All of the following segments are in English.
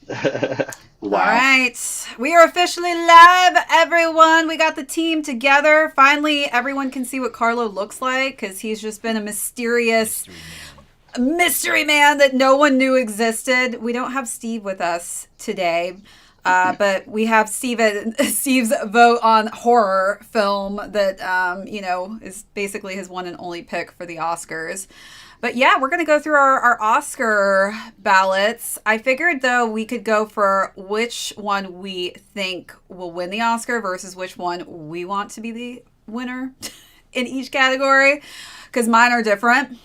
All Wow. right. We are officially live, everyone. We got the team together. Finally, everyone can see what Carlo looks like because he's just been a mysterious Mystery man. mystery man that no one knew existed. We don't have Steve with us today, but we have Steve's vote on horror film that, is basically his one and only pick for the Oscars. But yeah, we're going to go through our Oscar ballots. I figured, though, we could go for which one we think will win the Oscar versus which one we want to be the winner in each category, because mine are different.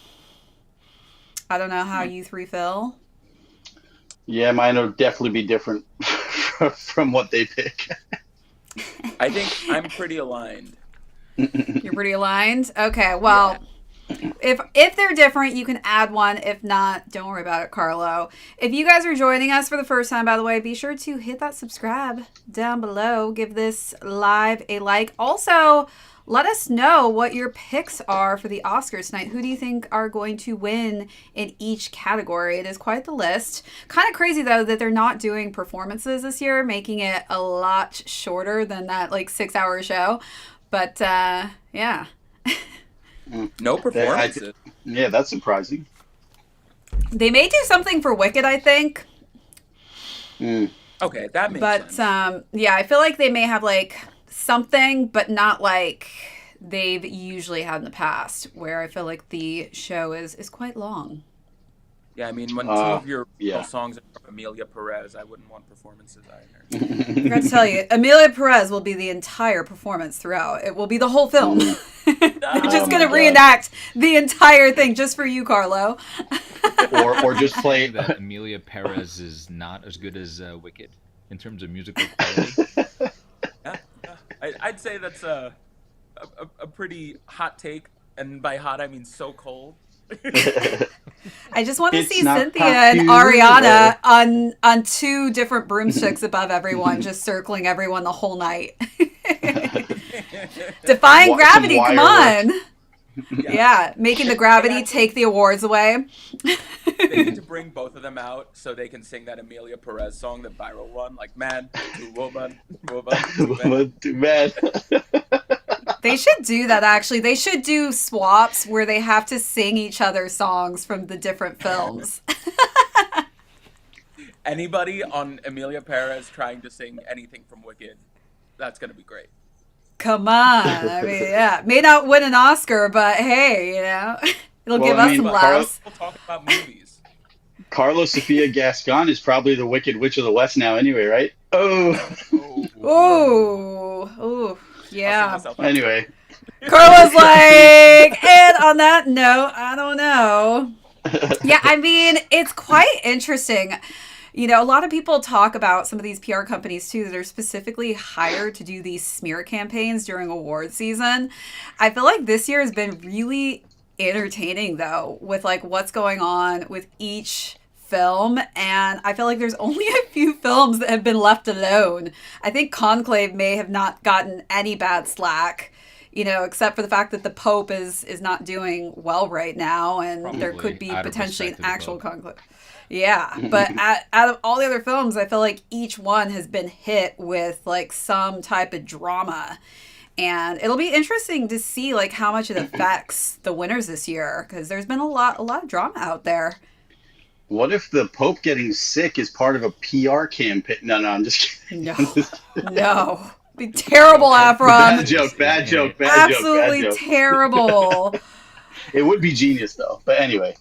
I don't know how you three feel. Yeah, mine will definitely be different from what they pick. I think I'm pretty aligned. You're pretty aligned. Okay, Yeah. well, if they're different, you can add one. If not, don't worry about it, Carlo. If you guys are joining us for the first time, by the way, be sure to hit that subscribe down below. Give this live a like. Also, let us know what your picks are for the Oscars tonight. Who do you think are going to win in each category? It is quite the list. Kind of crazy, though, that they're not doing performances this year, making it a lot shorter than that, like, 6-hour show. But, yeah. No performances. Yeah, that's surprising. They may do something for Wicked, I think. Mm. Okay, that makes But sense. yeah, I feel like they may have like something, but not like they've usually had in the past, where I feel like the show is quite long. Yeah, I mean, when two of your Yeah. songs are from Amelia Perez, I wouldn't want performances either. I forgot to tell you, Amelia Perez will be the entire performance throughout. It will be the whole film. They're just Oh going to my God. reenact the entire thing just for you, Carlo. or just play. That Amelia Perez is not as good as Wicked in terms of musical quality. Yeah, yeah. I'd say that's a pretty hot take, and by hot I mean so cold. I just want to It's see not Cynthia and popular. Ariana on two different broomsticks above everyone, just circling everyone the whole night. Defying Some gravity, come wire work. on. Yeah, making the gravity take the awards away. They need to bring both of them out so they can sing that Amelia Perez song, the viral one, like man to woman, woman to man. Too bad. They should do that, actually. They should do swaps where they have to sing each other's songs from the different films. Anybody on Amelia Perez trying to sing anything from Wicked, that's gonna be great. Come on. I mean, yeah. May not win an Oscar, but hey, it'll Well, give I us mean, some But laughs. we'll talk about movies. Carlos Sofia Gascon is probably the Wicked Witch of the West now, anyway, right? Oh. Oh, Ooh. Ooh. I'll sing Yeah. myself out. Anyway. Carla's like, and on that note, I don't know. Yeah, I mean, it's quite interesting. You know, a lot of people talk about some of these PR companies too that are specifically hired to do these smear campaigns during award season. I feel like this year has been really entertaining though, with like what's going on with each film, and I feel like there's only a few films that have been left alone. I think Conclave may have not gotten any bad slack, except for the fact that the Pope is not doing well right now, and there could Probably be out of potentially an respect to the actual Pope. conclave. Yeah, but out of all the other films, I feel like each one has been hit with like some type of drama. And it'll be interesting to see like how much it affects the winners this year, because there's been a lot of drama out there. What if the Pope getting sick is part of a PR campaign? No, I'm just kidding. No, no, be terrible, Bad Afron. joke, bad joke, bad joke, bad Absolutely joke. terrible. It would be genius though. But anyway,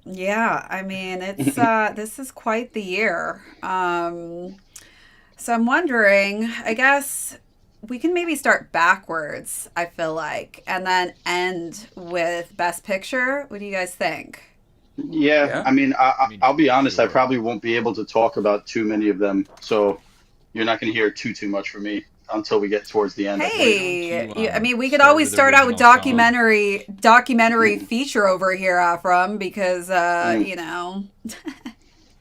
Yeah, I mean it's this is quite the year. So I'm wondering, I guess we can maybe start backwards, I feel like, and then end with Best Picture. What do you guys think? yeah, Yeah. I mean, I mean, I'll be honest, I sure. probably won't be able to talk about too many of them. So you're not going to hear too much from me until we get towards the end, I think. Hey, Why don't you, I mean, we could start always with start out with original song? documentary feature over here, Afram, because Mm. you know,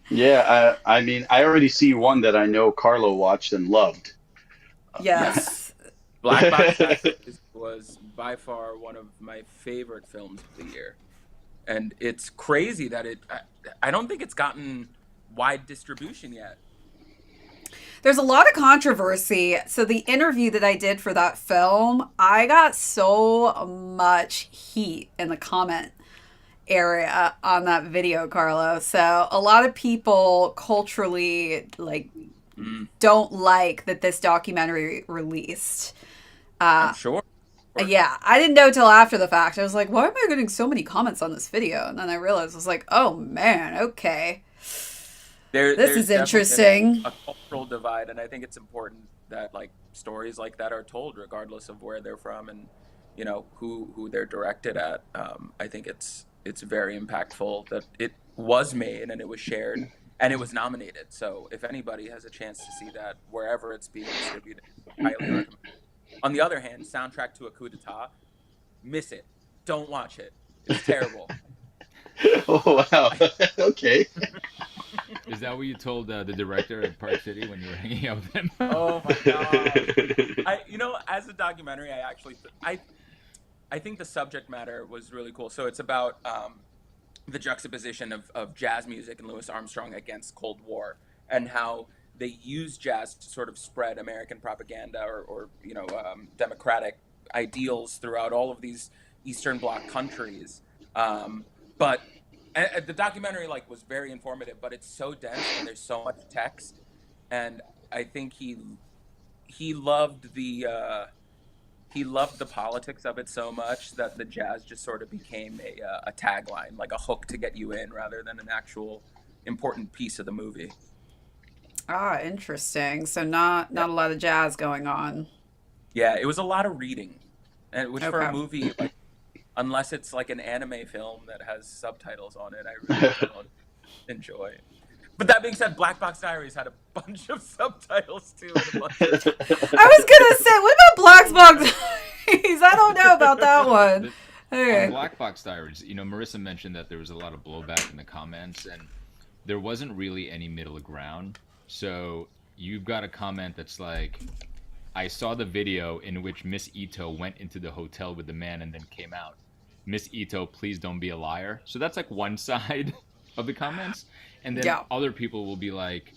Yeah, I mean, I already see one that I know Carlo watched and loved. yes, Black Box was by far one of my favorite films of the year, and it's crazy that I don't think it's gotten wide distribution yet. There's a lot of controversy. So the interview that I did for that film, I got so much heat in the comment area on that video, Carlo. So a lot of people culturally like don't like that this documentary released. I'm sure. Yeah, I didn't know till after the fact. I was like, why am I getting so many comments on this video? And then I realized I was like, oh man, okay. This is interesting. A cultural divide, and I think it's important that like stories like that are told, regardless of where they're from and you know who they're directed at. I think it's very impactful that it was made and it was shared and it was nominated. So if anybody has a chance to see that wherever it's being distributed, I highly recommend it. On the other hand, soundtrack to a coup d'etat, miss it. Don't watch it. It's terrible. Oh wow. Okay. Is that what you told the director of Park City when you were hanging out with him? Oh my god! As a documentary, I think the subject matter was really cool. So it's about the juxtaposition of jazz music and Louis Armstrong against Cold War, and how they use jazz to sort of spread American propaganda or democratic ideals throughout all of these Eastern Bloc countries. But the documentary was very informative, but it's so dense and there's so much text, and I think he loved the politics of it so much that the jazz just sort of became a tagline, like a hook to get you in, rather than an actual important piece of the movie. Ah, interesting. So not a lot of jazz going on. Yeah, it was a lot of reading, and which for Okay. a movie, unless it's like an anime film that has subtitles on it, I really don't enjoy. But that being said, Black Box Diaries had a bunch of subtitles too. I was gonna say, what about Black Box Diaries? I don't know about that one. Okay. On Black Box Diaries, Marissa mentioned that there was a lot of blowback in the comments, and there wasn't really any middle ground. So you've got a comment that's like, I saw the video in which Miss Ito went into the hotel with the man and then came out. Miss Ito, please don't be a liar. So that's like one side of the comments. And then other people will be like,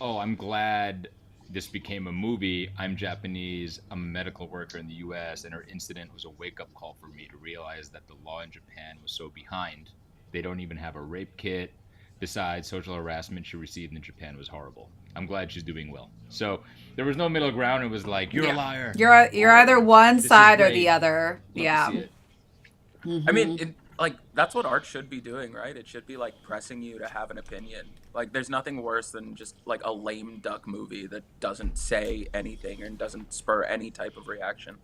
oh, I'm glad this became a movie. I'm Japanese. I'm a medical worker in the US. And her incident was a wake-up call for me to realize that the law in Japan was so behind. They don't even have a rape kit. Besides, social harassment she received in Japan was horrible. I'm glad she's doing well. So there was no middle ground. It was like, you're a liar. You're either one This is side or great. the other. Love to Yeah. see it. Mm-hmm. I mean, that's what art should be doing, right? It should be pressing you to have an opinion. There's nothing worse than just a lame duck movie that doesn't say anything and doesn't spur any type of reaction.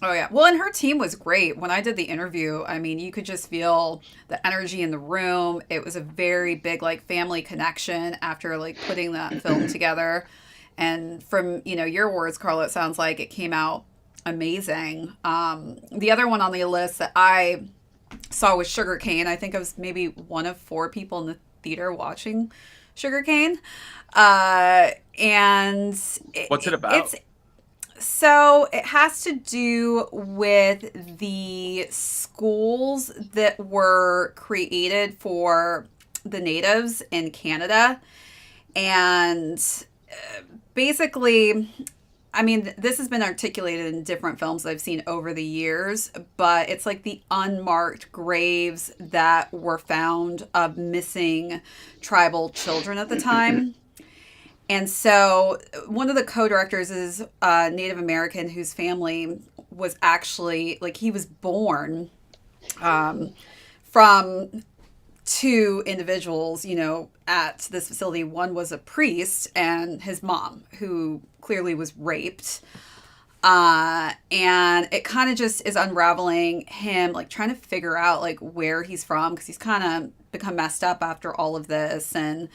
Oh yeah. Well, and her team was great. When I did the interview, I mean, you could just feel the energy in the room. It was a very big family connection after putting that film together. And from, your words, Carla, it sounds like it came out amazing. The other one on the list that I saw was Sugarcane. I think I was maybe one of 4 people in the theater watching Sugarcane. And What's it about? So it has to do with the schools that were created for the natives in Canada. And basically, I mean, this has been articulated in different films I've seen over the years, but it's the unmarked graves that were found of missing tribal children at the time. And so one of the co-directors is a Native American whose family was actually, he was born from 2 individuals, at this facility. One was a priest and his mom, who clearly was raped. And it kind of just is unraveling him, trying to figure out, where he's from, because he's kind of become messed up after all of this, and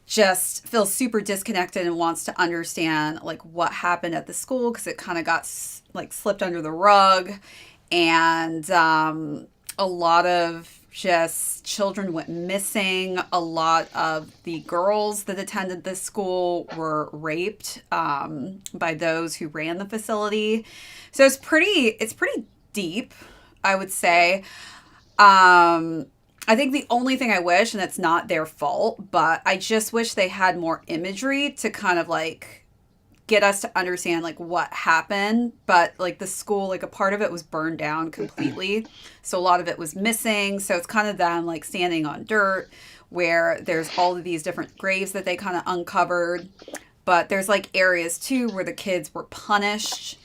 just feels super disconnected and wants to understand what happened at the school, because it kind of got slipped under the rug, and a lot of just children went missing. A lot of the girls that attended this school were raped by those who ran the facility. So it's pretty deep, I would say. I think the only thing I wish, and it's not their fault, but I just wish they had more imagery to kind of like get us to understand like what happened. But like the school, like a part of it was burned down completely, so a lot of it was missing. So it's kind of them like standing on dirt where there's all of these different graves that they kind of uncovered. But there's like areas too where the kids were punished,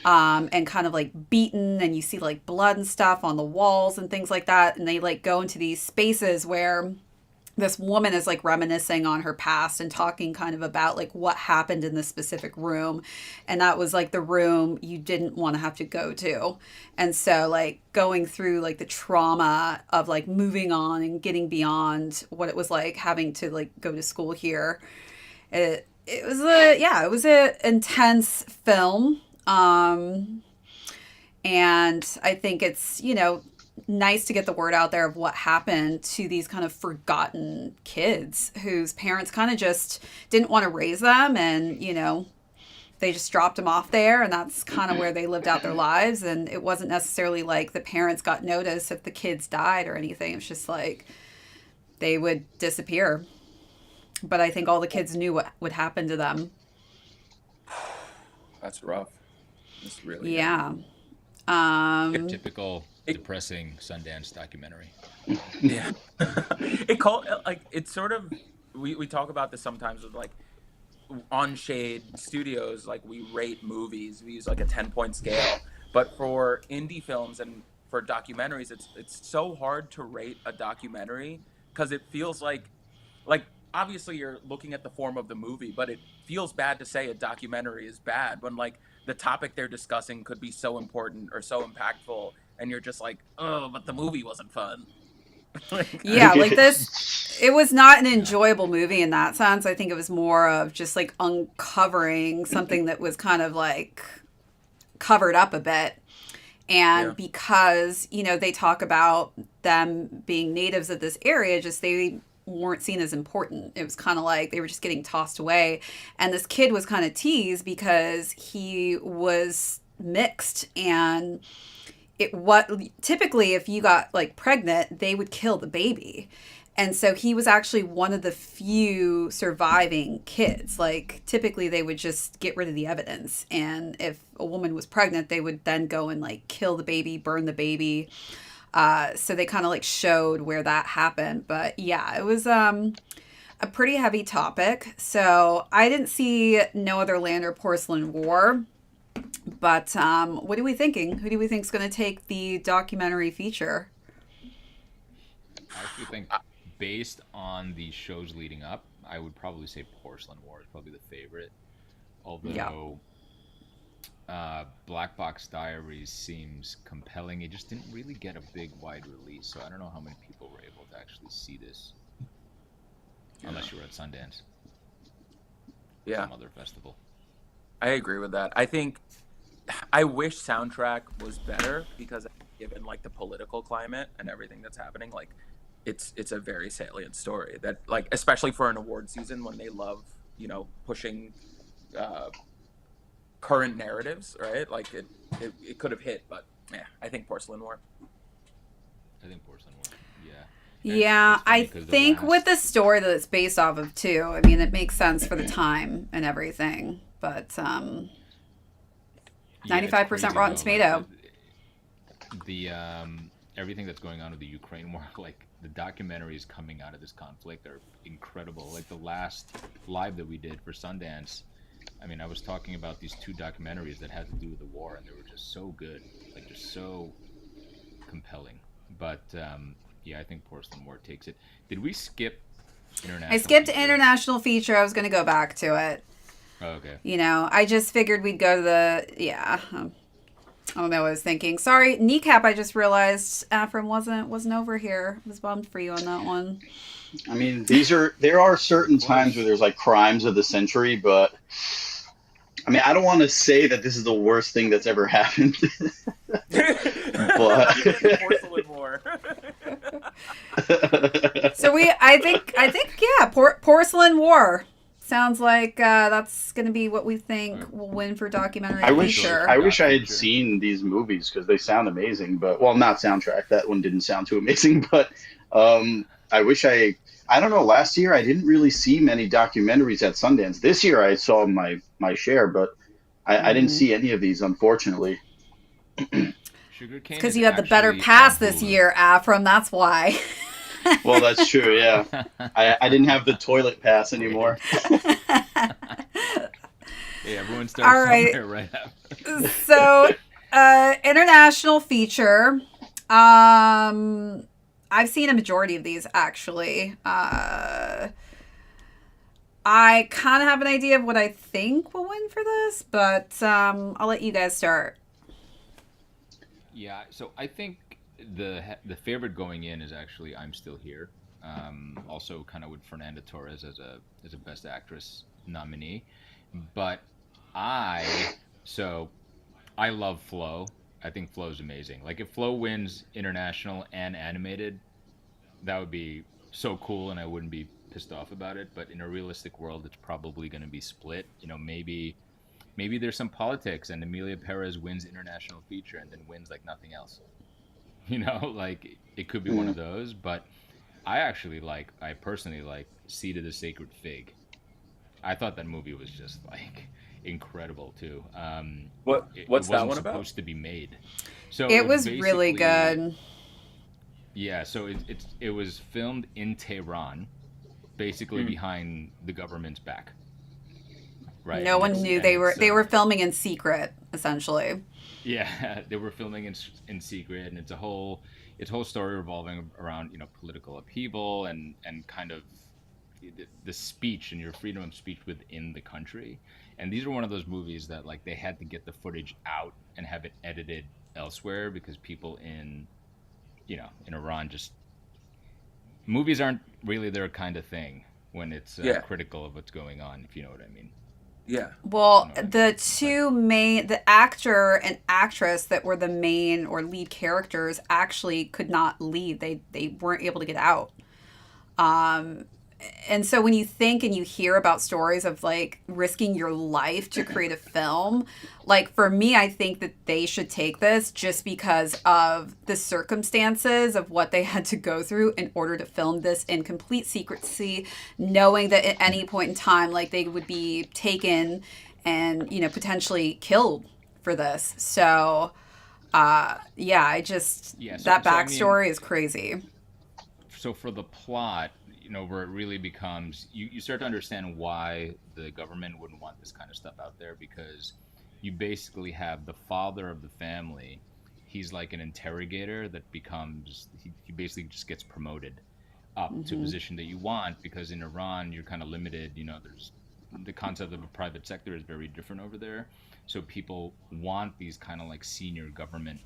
and kind of like beaten, and you see like blood and stuff on the walls and things like that. And they like go into these spaces where this woman is like reminiscing on her past and talking kind of about like what happened in this specific room. And that was like the room you didn't want to have to go to. And so like going through like the trauma of like moving on and getting beyond what it was like having to like go to school here. It was a intense film. And I think it's, nice to get the word out there of what happened to these kind of forgotten kids whose parents kind of just didn't want to raise them. And, they just dropped them off there, and that's kind of where they lived out their lives. And it wasn't necessarily like the parents got notice if the kids died or anything. It was just like they would disappear. But I think all the kids knew what would happen to them. That's rough. It's really Yeah. Typical depressing Sundance documentary. Yeah. It's sort of, we talk about this sometimes with like on Shade Studios, like we rate movies, we use like a 10-point scale, but for indie films and for documentaries, it's so hard to rate a documentary because it feels like obviously you're looking at the form of the movie, but it feels bad to say a documentary is bad when like the topic they're discussing could be so important or so impactful, and you're just like, oh, but the movie wasn't fun. Yeah, like this, it was not an enjoyable movie in that sense. I think it was more of just like uncovering something that was kind of like covered up a bit. And because, they talk about them being natives of this area, just they weren't seen as important. It was kind of like they were just getting tossed away. And this kid was kind of teased because he was mixed, and typically if you got like pregnant, they would kill the baby. And so he was actually one of the few surviving kids. Like typically they would just get rid of the evidence. And if a woman was pregnant, they would then go and like kill the baby, burn the baby. So they kind of like showed where that happened. But yeah, it was a pretty heavy topic. So I didn't see No Other Land or Porcelain War. But what are we thinking? Who do we think is going to take the documentary feature? I actually think, based on the shows leading up, I would probably say Porcelain War is probably the favorite. Although Black Box Diaries seems compelling. It just didn't really get a big wide release, so I don't know how many people were able to actually see this. Unless you were at Sundance. Yeah. Some other festival. I agree with that. I wish soundtrack was better because given like the political climate and everything that's happening, like it's a very salient story that like, especially for an award season when they love, pushing current narratives, right? Like it could have hit, but yeah, I think Porcelain War. Yeah. Yeah, I think with the story that it's based off of too, I mean, it makes sense for the time and everything, but 95% Rotten Tomato. The everything that's going on with the Ukraine war, like the documentaries coming out of this conflict are incredible. Like the last live that we did for Sundance, I mean, I was talking about these two documentaries that had to do with the war, and they were just so good, like just so compelling. But yeah, I think Porcelain War takes it. Did we skip international? I skipped feature? International feature. I was going to go back to it. Oh, okay. I just figured we'd go to the, I don't know what I was thinking. Sorry, Kneecap, I just realized Afram wasn't over here. I was bummed for you on that one. I mean, there are certain times where there's like crimes of the century, but I mean, I don't want to say that this is the worst thing that's ever happened. But Porcelain War. So I think Porcelain War sounds like that's going to be what we think will win for documentary feature. I wish I had seen these movies because they sound amazing, but well, not soundtrack. That one didn't sound too amazing, but I wish I don't know. Last year I didn't really see many documentaries at Sundance. This year I saw my share, but I didn't Mm-hmm. see any of these, unfortunately. It's Sugarcane because is you had the better actually on pass this Hulu. year, Afram. That's why. Well, that's true. Yeah, I didn't have the toilet pass anymore. Hey, everyone starts All right. somewhere right after. So, international feature. I've seen a majority of these actually. I kind of have an idea of what I think will win for this, but I'll let you guys start. Yeah, so I think the favorite going in is actually I'm Still Here. Also, kind of with Fernanda Torres as a Best Actress nominee, but I so I love Flo. I think Flo's amazing. Like if Flo wins international and animated, that would be so cool, and I wouldn't be pissed off about it. But in a realistic world, it's probably going to be split. You know, maybe there's some politics, and Amelia Perez wins international feature and then wins like nothing else. You know, like it could be one Yeah. of those. But I personally like Seed of the Sacred Fig. I thought that movie was just like incredible too. It What's that wasn't one about? supposed to be made, so It it's was really basically good. yeah. So it was filmed in Tehran, basically Mm. behind the government's back, right? No one knew And it's they were filming in secret, essentially. yeah, they were filming in secret, and it's a whole story revolving around political upheaval and kind of the speech and your freedom of speech within the country. And these are one of those movies that like they had to get the footage out and have it edited elsewhere because people in Iran just movies aren't really their kind of thing when it's Yeah, critical of what's going on, if you know what I mean. yeah. You Well, know what I mean? the But two main, the actor and actress that were the main or lead characters actually could not leave. They weren't able to get out. Um, and so when you think and you hear about stories of like risking your life to create a film, like for me, I think that they should take this just because of the circumstances of what they had to go through in order to film this in complete secrecy, knowing that at any point in time, like they would be taken and, potentially killed for this. So, yeah, I just, yeah, so that so I mean, backstory is crazy. so for the plot, where it really becomes you start to understand why the government wouldn't want this kind of stuff out there because you basically have the father of the family. He's like an interrogator that becomes he basically just gets promoted up to a Hmm. position that you want because in Iran you're kind of limited. There's the concept of a private sector is very different over there. So people want these kind of like senior government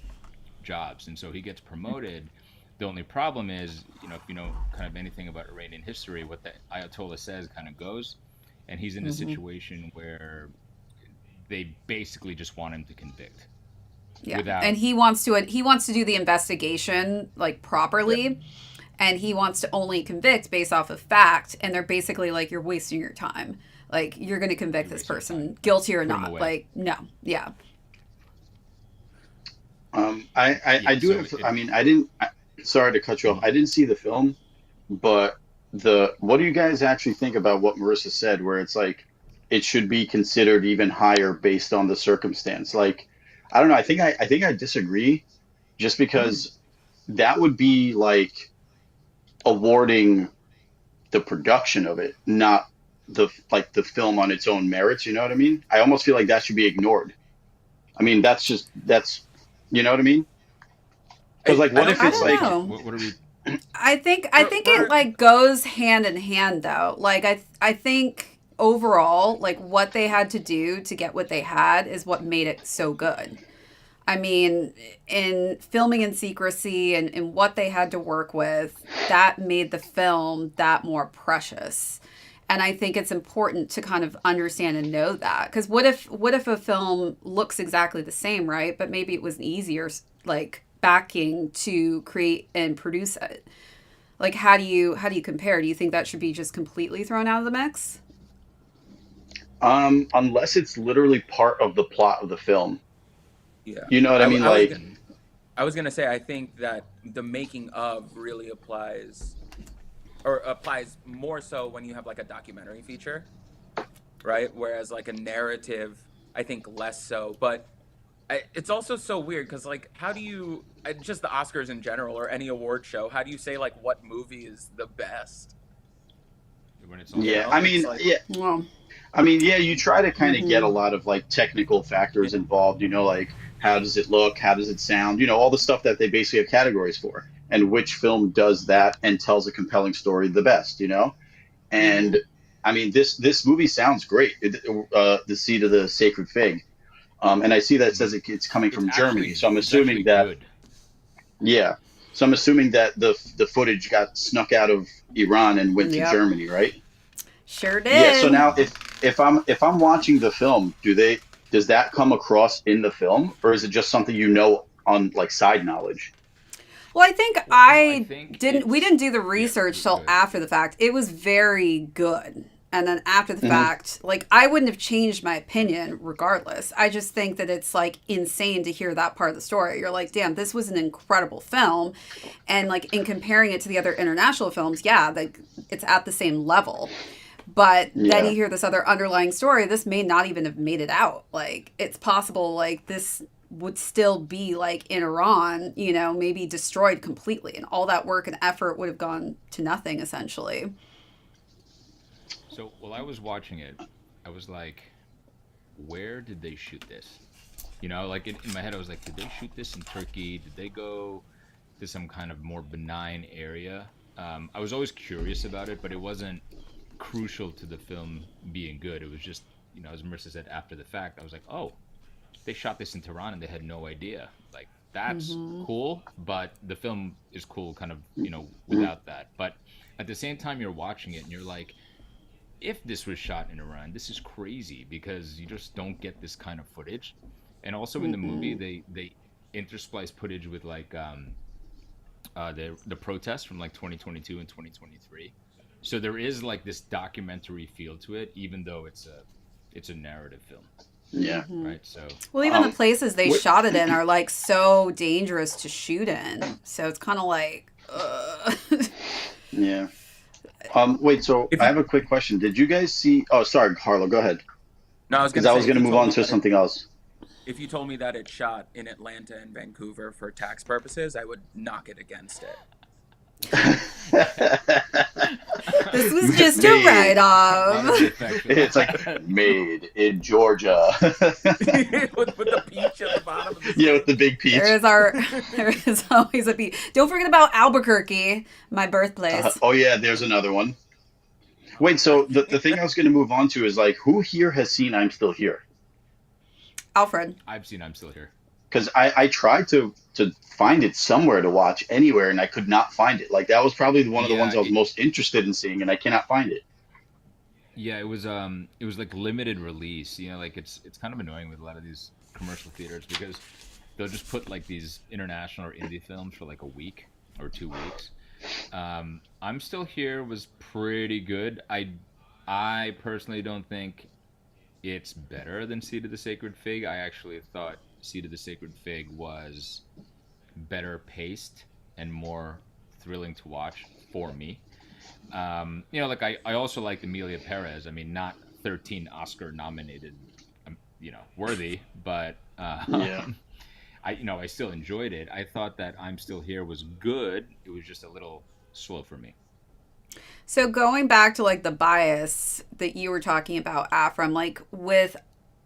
jobs, and so he gets promoted. The only problem is, if you know kind of anything about Iranian history, what the Ayatollah says kind of goes, and he's in a Hmm. situation where they basically just want him to convict Yeah, and without. he wants to do the investigation like Yep. properly, and he wants to only convict based off of fact. And they're basically like, you're wasting your time. Like you're going to convict You're this wasting your time. person, guilty or Put him not. away. Like no, yeah, I Yeah. do So have. it. I mean, I didn't. Sorry to cut you off. Mhm. I didn't see the film, but what do you guys actually think about what Marissa said, where it's like it should be considered even higher based on the circumstance? Like, I don't know. I think I disagree, just mm-hmm. because that would be like awarding the production of it, not the film on its own merits. You know what I mean? I almost feel like that should be ignored. I mean, that's you know what I mean? Because like, I what don't if I think it's don't we're like know. What are we? I think it we're like goes hand in hand though. Like I think overall, like what they had to do to get what they had is what made it so good. I mean, in filming in secrecy and what they had to work with, that made the film that more precious. And I think it's important to kind of understand and know that. Because what if a film looks exactly the same, right? But maybe it was an easier like backing to create and produce it. Like how do you compare? Do you think that should be just completely thrown out of the mix? unless it's literally part of the plot of the film. yeah. You know what I I, mean? I was Like, gonna, Mhm. I I was gonna say I think that the making of really applies, or applies more so when you have like a documentary feature, right? Whereas like a narrative, I think less so. But it's also so weird because like, how do you just the Oscars in general or any award show? How do you say like what movie is the best? When it's all You Yeah, said know, and I done. it's mean, like yeah, Well, I mean, yeah, you try to kind of get a hmm lot of like technical yeah, factors involved, like how does it look, how does it sound, all the stuff that they basically have categories for, and which film does that and tells a compelling story the best. hmm And I mean, this movie sounds great. The Seed of the Sacred Fig, and I see that it Hmm. says it's coming It's from Germany, actually so I'm it's actually assuming that good. yeah, so I'm assuming that the footage got snuck out of Iran and went to Yep. Germany, right? Sure Yeah, so did. now Hmm. if I'm watching the film, does that come across in the film, or is it just something on like side knowledge? Well, I think Well, no, I think we it's didn't do the yeah. research Go till ahead. after the fact. It was very good. And then after the Hmm. fact, like I wouldn't have changed my opinion regardless. I just think that it's like insane to hear that part of the story. You're like, damn, this was an incredible film. And like in comparing it to the other international films, yeah, like it's at the same level. But then you Yeah, hear this other underlying story. This may not even have made it out. Like it's possible like this would still be like in Iran, maybe destroyed completely, and all that work and effort would have gone to nothing essentially. So while I was watching it, I was like, where did they shoot this? Like in my head, I was like, did they shoot this in Turkey? Did they go to some kind of more benign area? I was always curious about it, but it wasn't crucial to the film being good. It was just, as Marissa said after the fact, I was like, oh, they shot this in Tehran and they had no idea. Like, that's Mm-hmm. cool, but the film is cool kind of, without that. But at the same time, you're watching it and you're like, if this was shot in Iran, this is crazy because you just don't get this kind of footage. And also in the movie, Mm-mm. they intersplice footage with like the protests from like 2022 and 2023. So there is like this documentary feel to it, even though it's a narrative film, yeah. Mm-hmm. right? So Well, even the Um, places they wait, shot it in are like so dangerous to shoot in. So it's kind of like, yeah. Wait. So if I you have a quick question. Did you guys see? Oh, sorry, Harlow. Go ahead, no, I was because gonna I say was going to move on to something else. if you told me that it shot in Atlanta and Vancouver for tax purposes, I would knock it against it. this was just a write Made. not as off. effective. It's like made in Georgia. with the peach at the bottom of the Yeah, with state. the big There peach. is there is always a beat. Don't forget about Albuquerque, my birthplace. Oh yeah, there's another one. Wait, I so the thing I was going to move on to is like, who here has seen I'm Still Here? Alfred. I've seen I'm Still Here. Because I tried to find it somewhere to watch anywhere, and I could not find it. Like that was probably one of the ones Yeah, I was most interested in seeing, and I cannot find it. yeah, it was like limited release. Like it's kind of annoying with a lot of these commercial theaters because they'll just put like these international or indie films for like a week or 2 weeks. I'm Still Here was pretty good. I personally don't think it's better than Seed of the Sacred Fig. I actually thought Seed of the Sacred Fig was better paced and more thrilling to watch for me. Like I also liked Emilia Perez. I mean, not 13 Oscar nominated, worthy, but Yeah. I still enjoyed it. I thought that I'm Still Here was good. It was just a little slow for me. So going back to like the bias that you were talking about, Afram, like with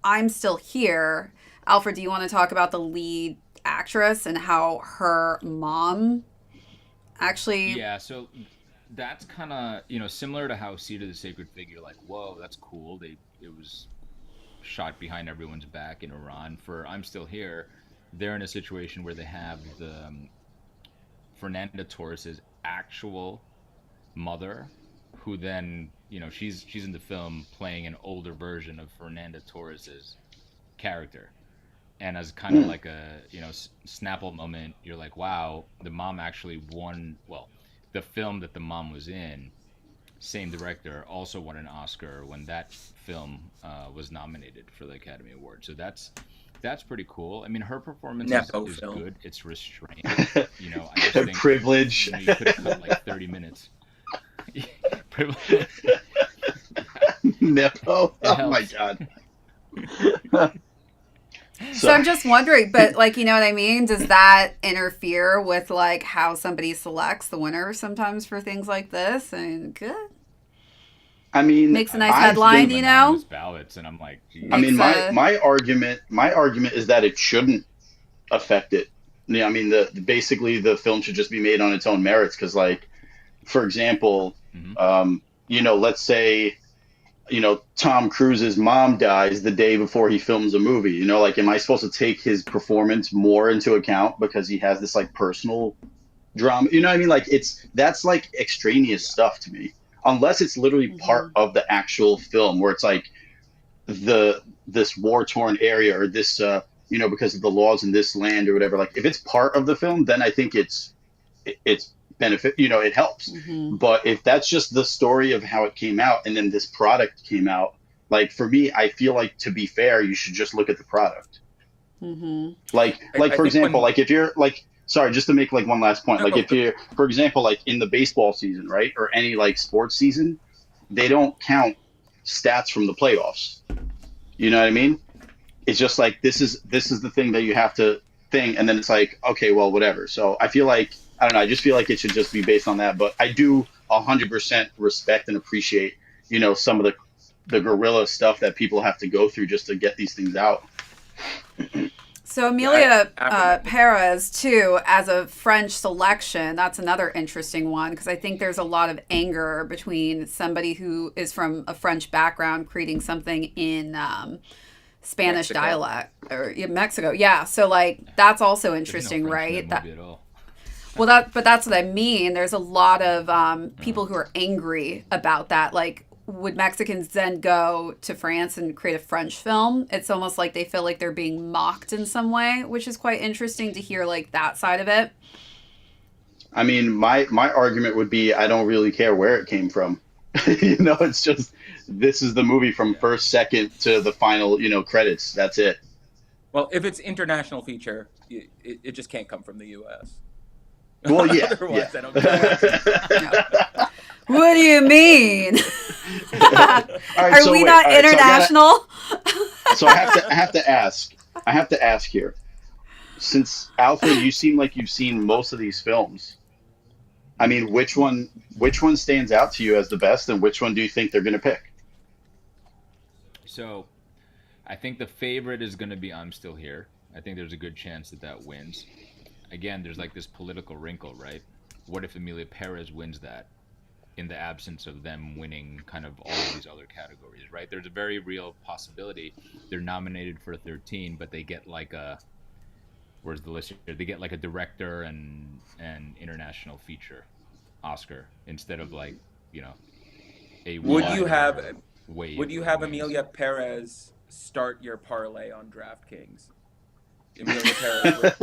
I'm Still Here, Alfred, do you want to talk about the lead actress and how her mom actually Yeah, so that's kind of similar to how Seed of the Sacred Fig. You're like, whoa, that's cool. It was shot behind everyone's back in Iran. For I'm Still Here, they're in a situation where they have the Fernanda Torres's actual mother, who then she's in the film playing an older version of Fernanda Torres's character, and as kind of Hmm. like a Snapple moment, you're like, wow, the mom actually won. Well, the film that the mom was in, same director, also won an Oscar when that film was nominated for the Academy Award. So that's pretty cool. I mean, her performance Nepo is film. good. It's restrained. You know, I just think Privilege. you know, you could have cut like 30 minutes. Privilege. Nepo. It Oh my helps. god. So I'm just wondering, but like, you know what I mean? Does that interfere with like how somebody selects the winner sometimes for things like this? And good. I mean, Makes a nice I headline, think, you know? Anonymous ballots, and I'm like, I geez. mean, Makes a my argument is that it shouldn't affect it. Yeah, I mean, basically the film should just be made on its own merits. Because, like, for example, Hmm. you know, let's say, you know, Tom Cruise's mom dies the day before he films a movie. You know, like, am I supposed to take his performance more into account because he has this like personal drama? You know what I mean? Like, that's like extraneous Yeah. stuff to me, unless it's literally part mm-hmm, of the actual film where it's like this war torn area or this you know, because of the laws in this land or whatever. Like, if it's part of the film, then I think it's benefit, you know, it helps. mm-hmm, But if that's just the story of how it came out and then this product came out, like, for me, I feel like, to be fair, you should just look at the product. mm-hmm. Like I for think example, when like, if you're like, sorry, just to make like one last point, no, like, go, if you're, for example, like in the baseball season, right, or any like sports season, they don't count stats from the playoffs. You know what I mean? It's just like, this is the thing that you have to think, and then it's like, okay, well, whatever. So I feel like, I don't know, I just feel like it should just be based on that. But I do 100% respect and appreciate, you know, some of the guerrilla stuff that people have to go through just to get these things out. So yeah, I Amelia affirmative. Perez too, as a French selection, that's another interesting one because I think there's a lot of anger between somebody who is from a French background creating something in Spanish Mexico. dialect or Mexico. Yeah, so like that's also There's no interesting, French in right? that movie at all. Well, but that's what I mean. There's a lot of Oh. people who are angry about that. Like, would Mexicans then go to France and create a French film? It's almost like they feel like they're being mocked in some way, which is quite interesting to hear, like that side of it. I mean, my argument would be, I don't really care where it came from. You know, it's just, this is the movie from Yeah. first second to the final, you know, credits. That's it. Well, if it's international feature, it just can't come from the U.S. Well, yeah, yeah. Otherwise, I don't care. No. What do you mean? All right, Are we not all right, international? so I have to ask here. Since Alfred, you seem like you've seen most of these films. I mean, which one stands out to you as the best, and which one do you think they're going to pick? So I think the favorite is going to be I'm Still Here. I think there's a good chance that that wins. Again, there's like this political wrinkle, right? What if Emilia Perez wins that in the absence of them winning kind of all of these other categories, right? There's a very real possibility they're nominated for 13, but they get like a, where's the list here? They get like a director and international feature Oscar instead of like, you know, a Would you have wider wave Would you of have wins. Amelia Perez start your parlay on DraftKings? Amelia Perez.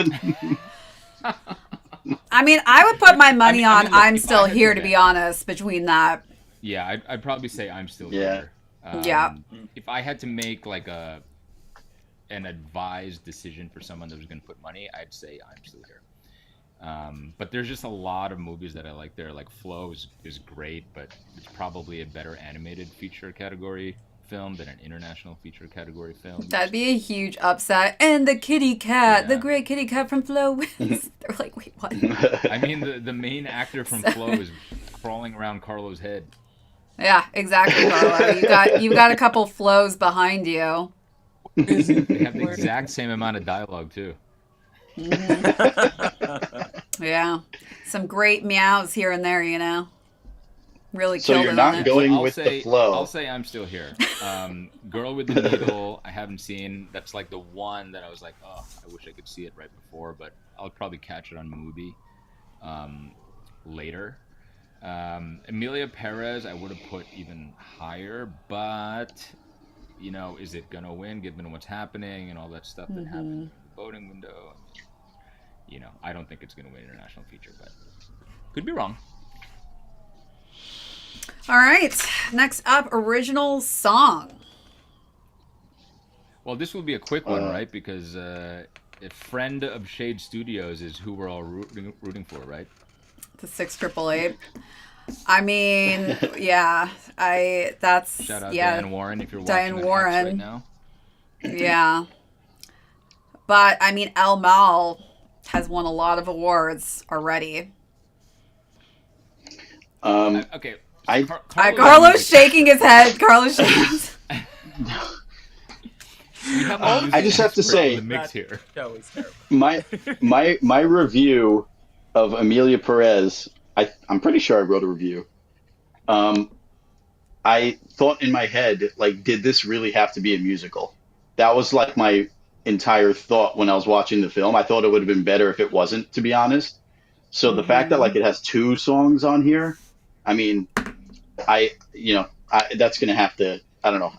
I mean, I would put my money on look, I'm if I Still had to Here, to bet, be honest, between that. yeah, I'd probably say I'm Still Yeah. Here. Yeah. If I had to make like an advised decision for someone that was going to put money, I'd say I'm Still Here. But there's just a lot of movies that I like there. Like Flow is great, but it's probably a better animated feature category film than an international feature category film. That'd be a huge upset. And the kitty cat, the Yeah. great kitty cat from Flow wins. They're like, wait, what? I mean, the main actor from Flow is crawling around Carlo's head. Yeah, exactly, Carlo. You've got a couple flows behind you. They have the exact same amount of dialogue too. Yeah. Some great meows here and there, you know. Really So killed you're it on not it. going I'll with say, the flow. I'll say I'm Still Here. Girl with the Needle, I haven't seen. That's like the one that I was like, oh, I wish I could see it right before, but I'll probably catch it on Mubi later. Emilia Perez, I would have put even higher, but you know, is it gonna win given what's happening and all that stuff that happened in the voting window? You know, I don't think it's gonna win international feature, but could be wrong. All right. Next up, original song. Well, this will be a quick one, Uh, right? Because a friend of Shade Studios is who we're all rooting for, right? The 6888. I mean, yeah, Shout out yeah, Diane Warren if you're watching Diane on X right Warren. now. Yeah. But I mean, El Mal has won a lot of awards already. Okay, so I Carlos shaking his head. Carlos shaking his we have All a I music just have to expert in say the mix That here. show is terrible. my review of Amelia Perez. I'm pretty sure I wrote a review. Um, I thought in my head, like, did this really have to be a musical? That was like my entire thought when I was watching the film. I thought it would have been better if it wasn't, to be honest. So the fact that like Mm-hmm. it has two songs on here, I mean, that's gonna have to. I don't know.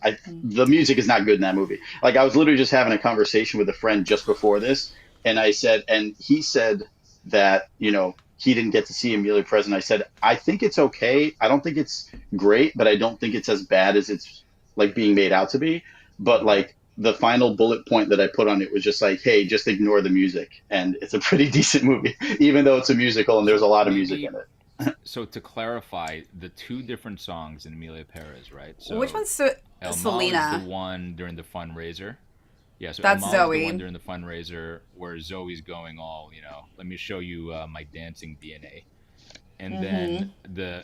The music is not good in that movie. Like I was literally just having a conversation with a friend just before this, and he said that he didn't get to see Amelia Present. I said I think it's okay. I don't think it's great, but I don't think it's as bad as it's like being made out to be. But like the final bullet point that I put on it was just like, hey, just ignore the music, and it's a pretty decent movie, even though it's a musical and there's a So lot of music maybe in it. so to clarify, the two different songs in Amelia Perez, right? Which So one's El Mal is the Selena? one during the fundraiser. Yeah, so El That's Mal is the one Zoe. during the fundraiser where Zoe's going all, let me show you my dancing DNA. And then Mm-hmm. the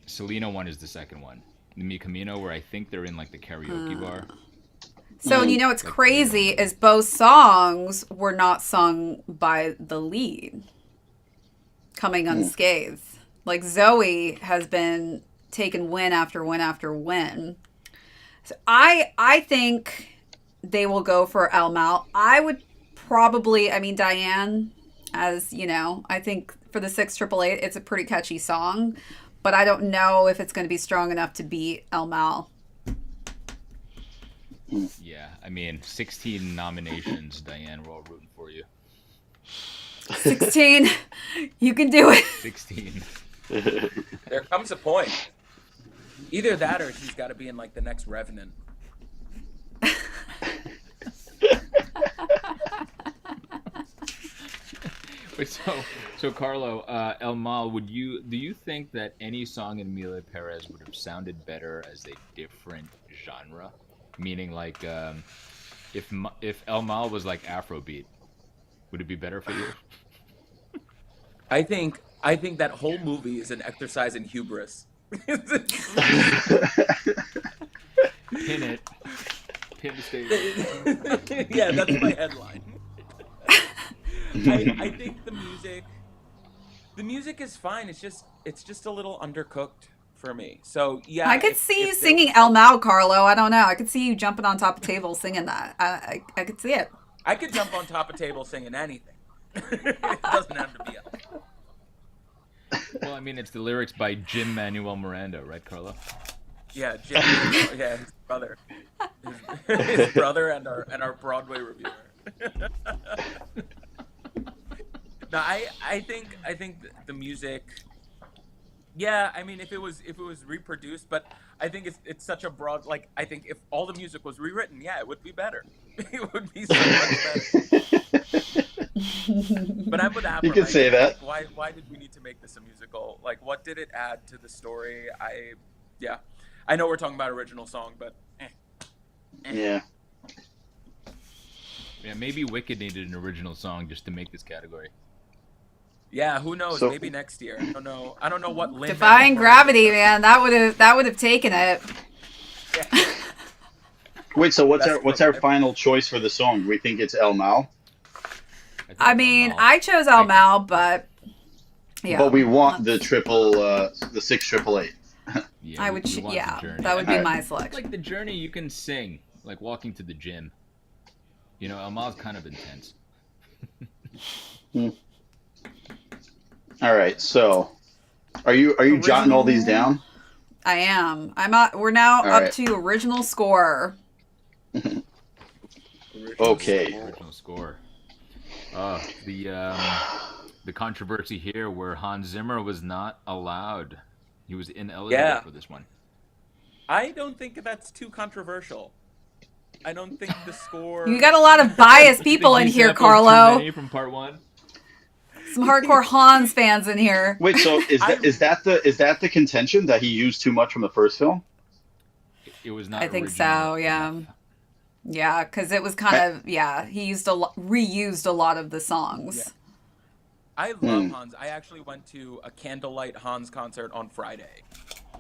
Selena one is the second one. The Mi Camino, where I think they're in like the karaoke bar. So, and Mm. what's Like later in the crazy movie. is both songs were not sung by the lead, coming Mm. unscathed. Like Zoe has been taking win after win after win. So I think they will go for El Mal. I would probably, I mean, Diane, as you know, I think for the 6888, it's a pretty catchy song, but I don't know if it's going to be strong enough to beat El Mal. Yeah, I mean, 16 nominations, Diane. We're all rooting for you. 16, you can do it. 16. There comes a point. Either that or she's got to be in like the next Revenant. Wait, so Carlo, El Mal, do you think that any song in Amelia Perez would have sounded better as a different genre? Meaning, like, if El Mal was like Afrobeat, would it be better for you? I think that whole movie is an exercise in hubris. Pin it. Pin the statement. Yeah, that's my headline. I think the music is fine. It's just a little undercooked for me. So yeah, I could see you if there singing was El Mal, Carlo. I don't know. I could see you jumping on top of tables singing that. I could see it. I could jump on top of table singing anything. It doesn't have to be. Well, I mean, it's the lyrics by Jim Manuel Miranda, right, Carlo? Yeah, Jim. Yeah, his brother, his brother, and our Broadway reviewer. No, I think the music. Yeah, I mean, if it was reproduced, but I think it's such a broad. Like, I think if all the music was rewritten, yeah, it would be better. It would be so much better. But I'm with Abram. You could say that. Like, why did we need to make this a musical? Like, what did it add to the story? Yeah, I know we're talking about original song, but Yeah. Yeah, maybe Wicked needed an original song just to make this category. yeah, who knows? So- Maybe next year. I don't know. I don't know what Lin Defying gravity, man. That would have taken it. Yeah. Wait, so what's That's our what- final choice for the song? Do we think it's El Mal? think I it's mean, El Mal. I chose El Mal, but yeah. But we want the 6888. Yeah, I we would, want the yeah, Journey. that would be Alright. my selection. Like the Journey, you can sing, like walking to the gym. El Mal's kind of intense. All right. So, are you jotting all these down? I am. We're now All up right. to original score. Okay. Original score. The controversy here where Hans Zimmer was not allowed. He was ineligible Yeah. for this one. I don't think that's too controversial. I don't think the score. You got a lot of biased people in here, Carlo. From part one. Some hardcore Hans fans in here. Wait, so is that the contention that he used too much from the first film? It was not. I think original so. Yeah. enough. Yeah, because it was kind of he reused a lot of the songs. Yeah. I love Hans. I actually went to a Candlelight Hans concert on Friday.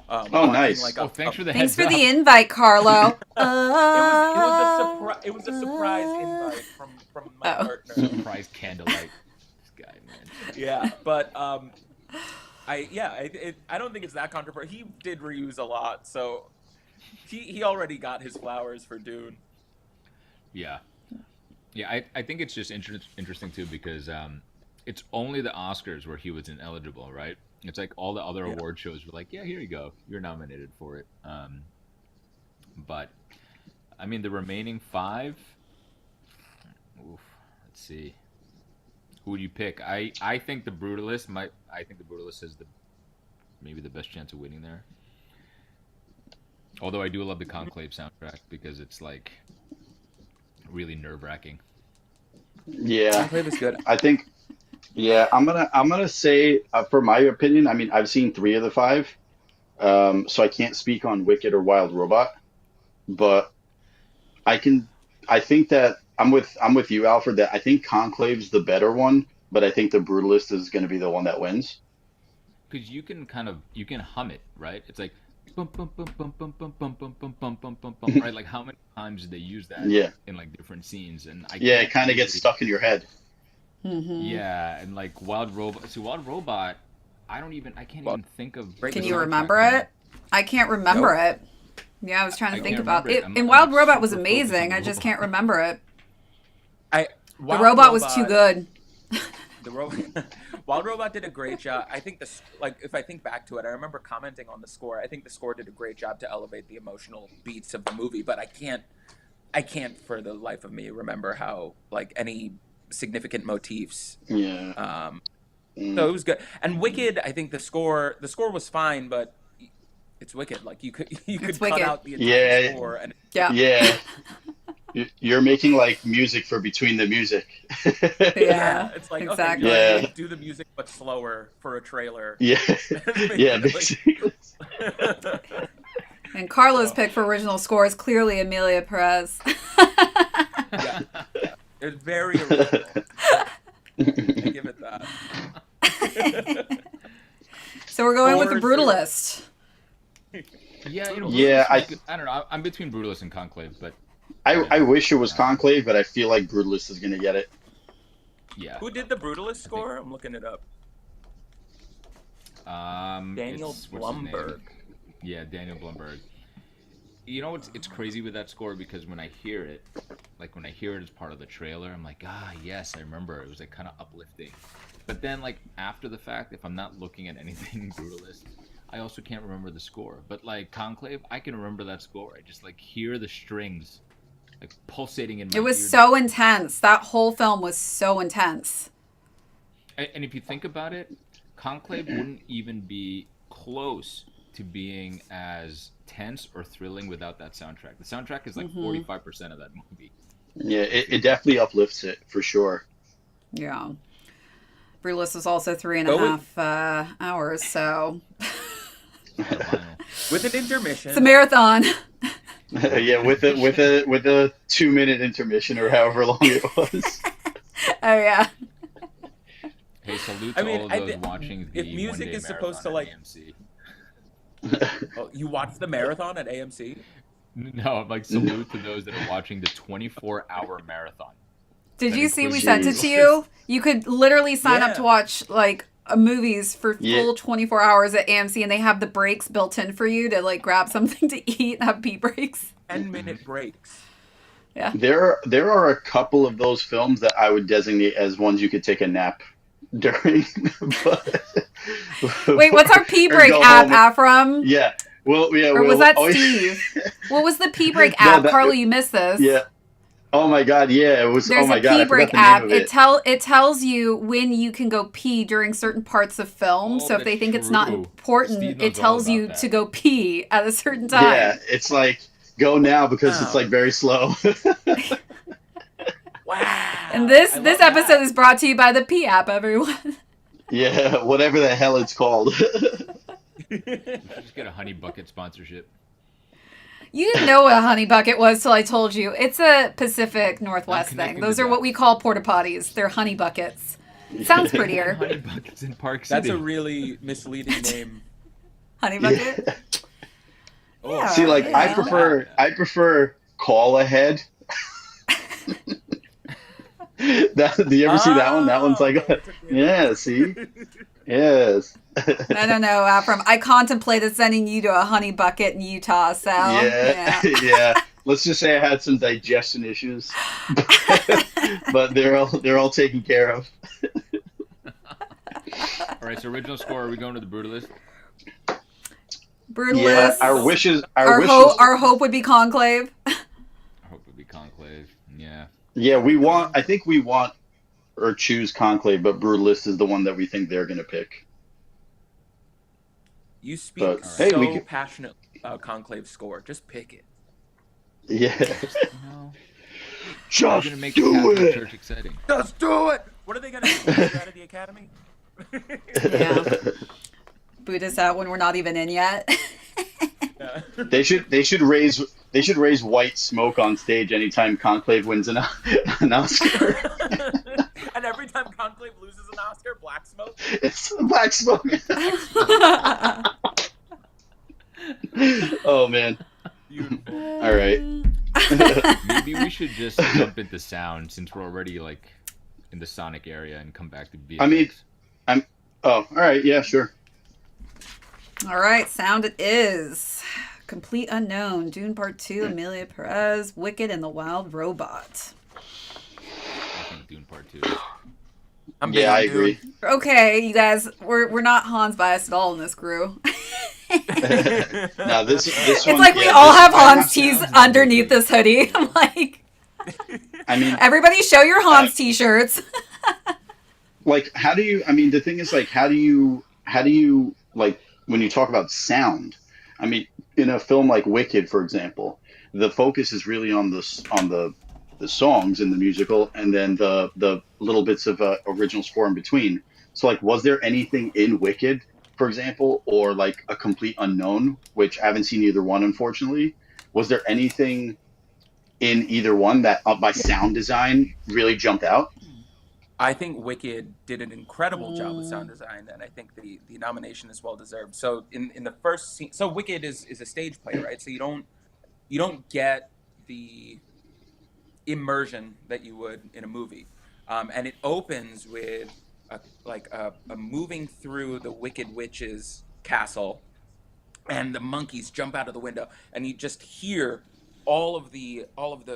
Oh, nice. Thanks for the Thanks heads for up. the invite, Carlo. It was a surprise invite from my partner. Surprise candlelight. This guy, man. Yeah, but I don't think it's that controversial. He did reuse a lot, so he already got his flowers for Dune. Yeah. I think it's just interesting too because it's only the Oscars where he was ineligible, right? It's like all the other award shows were like, yeah, here you go, you're nominated for it. But I mean, the remaining 5. Let's see. Who would you pick? I think the Brutalist has maybe the best chance of winning there. Although I do love the Conclave soundtrack because it's like really nerve-wracking. Yeah, Conclave is good. I think. Yeah, I'm gonna say for my opinion. I mean, I've seen 3 of the 5, so I can't speak on Wicked or Wild Robot, but I think that I'm with you, Alfred. That I think Conclave's the better one, but I think the Brutalist is going to be the one that wins. Because you can hum it, right? It's like bum bum bum bum bum bum bum bum bum bum bum bum bum, right? Like how many times did they use that in like different scenes? And it kind of gets stuck in your head. Mm-hmm. Yeah, and like Wild Robot. See, Wild Robot, I can't even think of. Can you remember it? I can't remember it. Yeah, I was trying to think about it. And Wild Robot was amazing. I just can't remember it. The robot was too good. Wild Robot did a great job. I think if I think back to it, I remember commenting on the score. I think the score did a great job to elevate the emotional beats of the movie, but I can't for the life of me remember how like any significant motifs. Yeah. So it was good. And Wicked, I think the score was fine, but it's Wicked. Like you could cut out the entire score and yeah. You're making like music for between the music. Yeah, it's like exactly. Okay, do the music but slower for a trailer. Yeah. Yeah, basically. And Carlo's pick for original score is clearly Emilia Perez. Yeah. It's very original. I give it that. So we're going with the Brutalist. Yeah, I don't know. I'm between Brutalist and Conclave, but I wish it was Conclave, but I feel like Brutalist is gonna get it. Yeah. Who did the Brutalist score? I'm looking it up. Daniel Blumberg. Yeah, Daniel Blumberg. You know, it's crazy with that score because when I hear it as part of the trailer, I'm like, yes, I remember. It was like kind of uplifting. But then like after the fact, if I'm not looking at anything Brutalist, I also can't remember the score. But like Conclave, I can remember that score. I just like hear the strings like pulsating in my ear. It was so intense. That whole film was so intense. And if you think about it, Conclave wouldn't even be close to being as tense or thrilling without that soundtrack. The soundtrack is like 45% of that movie. Yeah, it definitely uplifts it for sure. Yeah. Brutalist was also 3.5 hours, so with an intermission. It's a marathon. Yeah, with a 2-minute intermission or however long it was. Oh yeah. Hey, salute to all of those watching the if music is supposed to like AMC. Oh, you watched the marathon at AMC? No, like salute to those that are watching the 24-hour marathon. Did you see we sent it to you? You could literally sign up to watch like movies for full 24 hours at AMC, and they have the breaks built in for you to like grab something to eat and have pee breaks. 10-minute breaks. Yeah. There are a couple of those films that I would designate as ones you could take a nap during. Wait, what's our pee break app, Afram? Yeah. Well, yeah. Or was that Steve? What was the pee break app? Carlo, you missed this. Yeah. Oh my God! Yeah, it was. There's a pee break app. It tells you when you can go pee during certain parts of film. So if they think it's not important, it tells you to go pee at a certain time. Yeah, it's like Go now because it's Wow. like very slow. Wow. And this I this love episode that. is brought to you by the P app, everyone. Yeah, whatever the hell it's called. We should just get a honey bucket sponsorship. You didn't know what a honey bucket was till I told you. It's a Pacific Northwest thing. connecting Those the are what dots. we call porta potties. They're honey buckets. Sounds prettier. Honey buckets in Park City. That's a really misleading name. Honey bucket. Yeah. Oh, Yeah. See, like I Yeah. prefer call ahead. Do you ever see that one? That one's like, yeah. See, yes, I don't know, Afram. I contemplated sending you to a honey bucket in Utah, so yeah, yeah. Let's just say I had some digestion issues, but they're all taken care of. All right, so original score. Are we going to the Brutalist? Brutalist. Yeah, our wishes, Our hope would be Conclave. I hope it'll be Conclave. Yeah. Yeah, I think we want or choose Conclave, but Brutalist is the one that we think they're gonna pick. You speak But, hey, so we could- passionately about Conclave's score. Just pick it. Yeah, No. We're just gonna make the do Catholic it. Church exciting. Just do it. What are they gonna do? Get out of the academy? Yeah. Boot us out when we're not even in yet. Yeah. They should raise white smoke on stage anytime Conclave wins an Oscar. And every time Conclave loses an Oscar, black smoke. It's black smoke. Oh man. Beautiful. All right. Maybe we should just jump into sound since we're already like in the sonic area and come back to VFX. I mean, Oh, all right. Yeah, sure. All right, sound it is. Complete Unknown, Dune Part 2, Amelia Perez, Wicked, and the Wild Robot. I think Dune Part 2. I'm big Yeah, on I Dune. agree. Okay, you guys, we're not Hans biased at all in this crew. Now this It's one, like we yeah, all this- have I- Hans tees underneath this hoodie. I'm like, I mean, everybody show your Hans t-shirts. like, how do you? I mean, the thing is, like, how do you like when you talk about sound? I mean, in a film like Wicked, for example, the focus is really on the songs in the musical, and then the little bits of original score in between. So, like, was there anything in Wicked, for example, or like A Complete Unknown, which I haven't seen either one, unfortunately? Was there anything in either one that, by sound design, really jumped out? I think Wicked did an incredible job with sound design, and I think the nomination is well deserved. So in the first scene, so Wicked is a stage play, right? So you don't get the immersion that you would in a movie, and it opens with a moving through the Wicked Witch's castle, and the monkeys jump out of the window, and you just hear all of the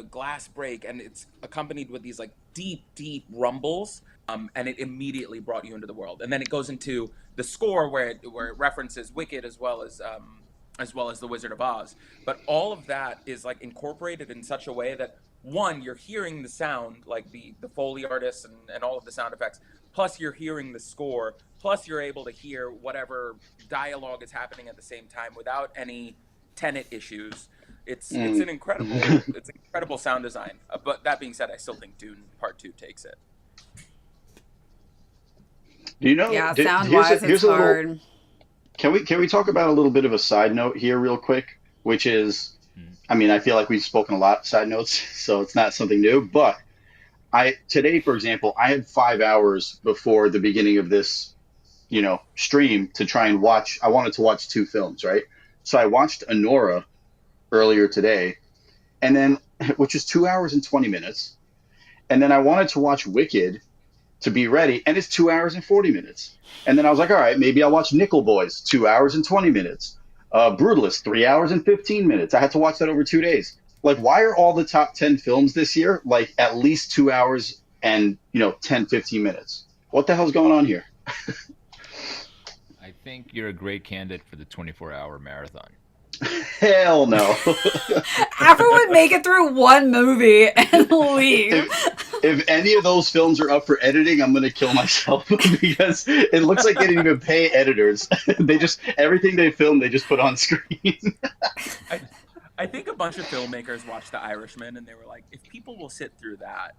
glass break, and it's accompanied with these like deep rumbles, and it immediately brought you into the world. And then it goes into the score where it references Wicked as well as the Wizard of Oz. But all of that is like incorporated in such a way that, one, you're hearing the sound, like the Foley artists and all of the sound effects, plus you're hearing the score, plus you're able to hear whatever dialogue is happening at the same time without any Tenet issues. It's an incredible sound design. But that being said, I still think Dune Part 2 takes it. Do you know? Yeah, here's sound-wise, it's a little. hard. Can we talk about a little bit of a side note here, real quick? Which is, I mean, I feel like we've spoken a lot side notes, so it's not something new. But today, for example, I had 5 hours before the beginning of this, stream to try and watch. I wanted to watch 2 films, right? So I watched Anora earlier today, and then which is 2 hours and 20 minutes, and then I wanted to watch Wicked to be ready, and it's 2 hours and 40 minutes. And then I was like, all right, maybe I'll watch Nickel Boys, 2 hours and 20 minutes. Brutalist, 3 hours and 15 minutes. I had to watch that over 2 days. Like, why are all the top 10 films this year like at least 2 hours and 10, 15 minutes? What the hell's going on here? I think you're a great candidate for the 24-hour marathon. Hell no. After would make it through one movie and leave. If any of those films are up for editing, I'm gonna kill myself because it looks like they didn't even pay editors. They just everything they film, they just put on screen. I I think a bunch of filmmakers watched The Irishman and they were like, if people will sit through that,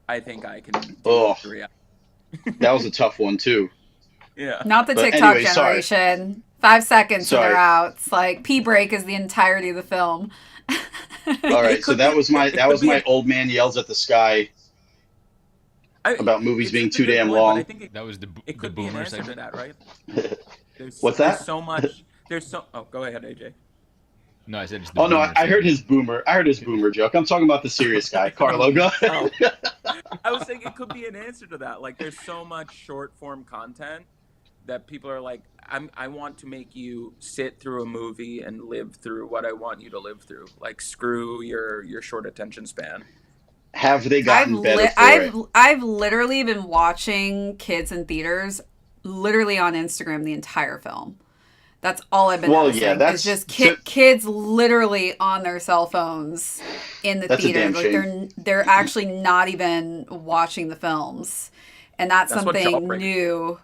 I think I can do Oh, 3 hours. that was a tough one too. Yeah. Not the But TikTok anyway, sorry. generation. 5 seconds and they're Sorry. out. It's like pee break is the entirety of the film. All right, so could that be- was my it could be my an- old man yells at the sky about movies being it's a too good damn point, but long. I think That was the it could be an boomer answer segment. to that, right? What's that? There's so much. Oh, go ahead, AJ. No, I said it's the Oh no, boomer I heard segment. his boomer. I heard his boomer joke. I'm talking about the serious guy, Carlo. Go. Oh. I was saying it could be an answer to that. Like, there's so much short form content that people are like, I want to make you sit through a movie and live through what I want you to live through. Like, screw your short attention span. Have they gotten better for it? I've literally been watching kids in theaters, literally on Instagram the entire film. That's all I've been noticing. Yeah, that's it's just kids literally on their cell phones in the That's a theater. damn Like shame. they're actually not even watching the films, and that's what something jailbreak- new.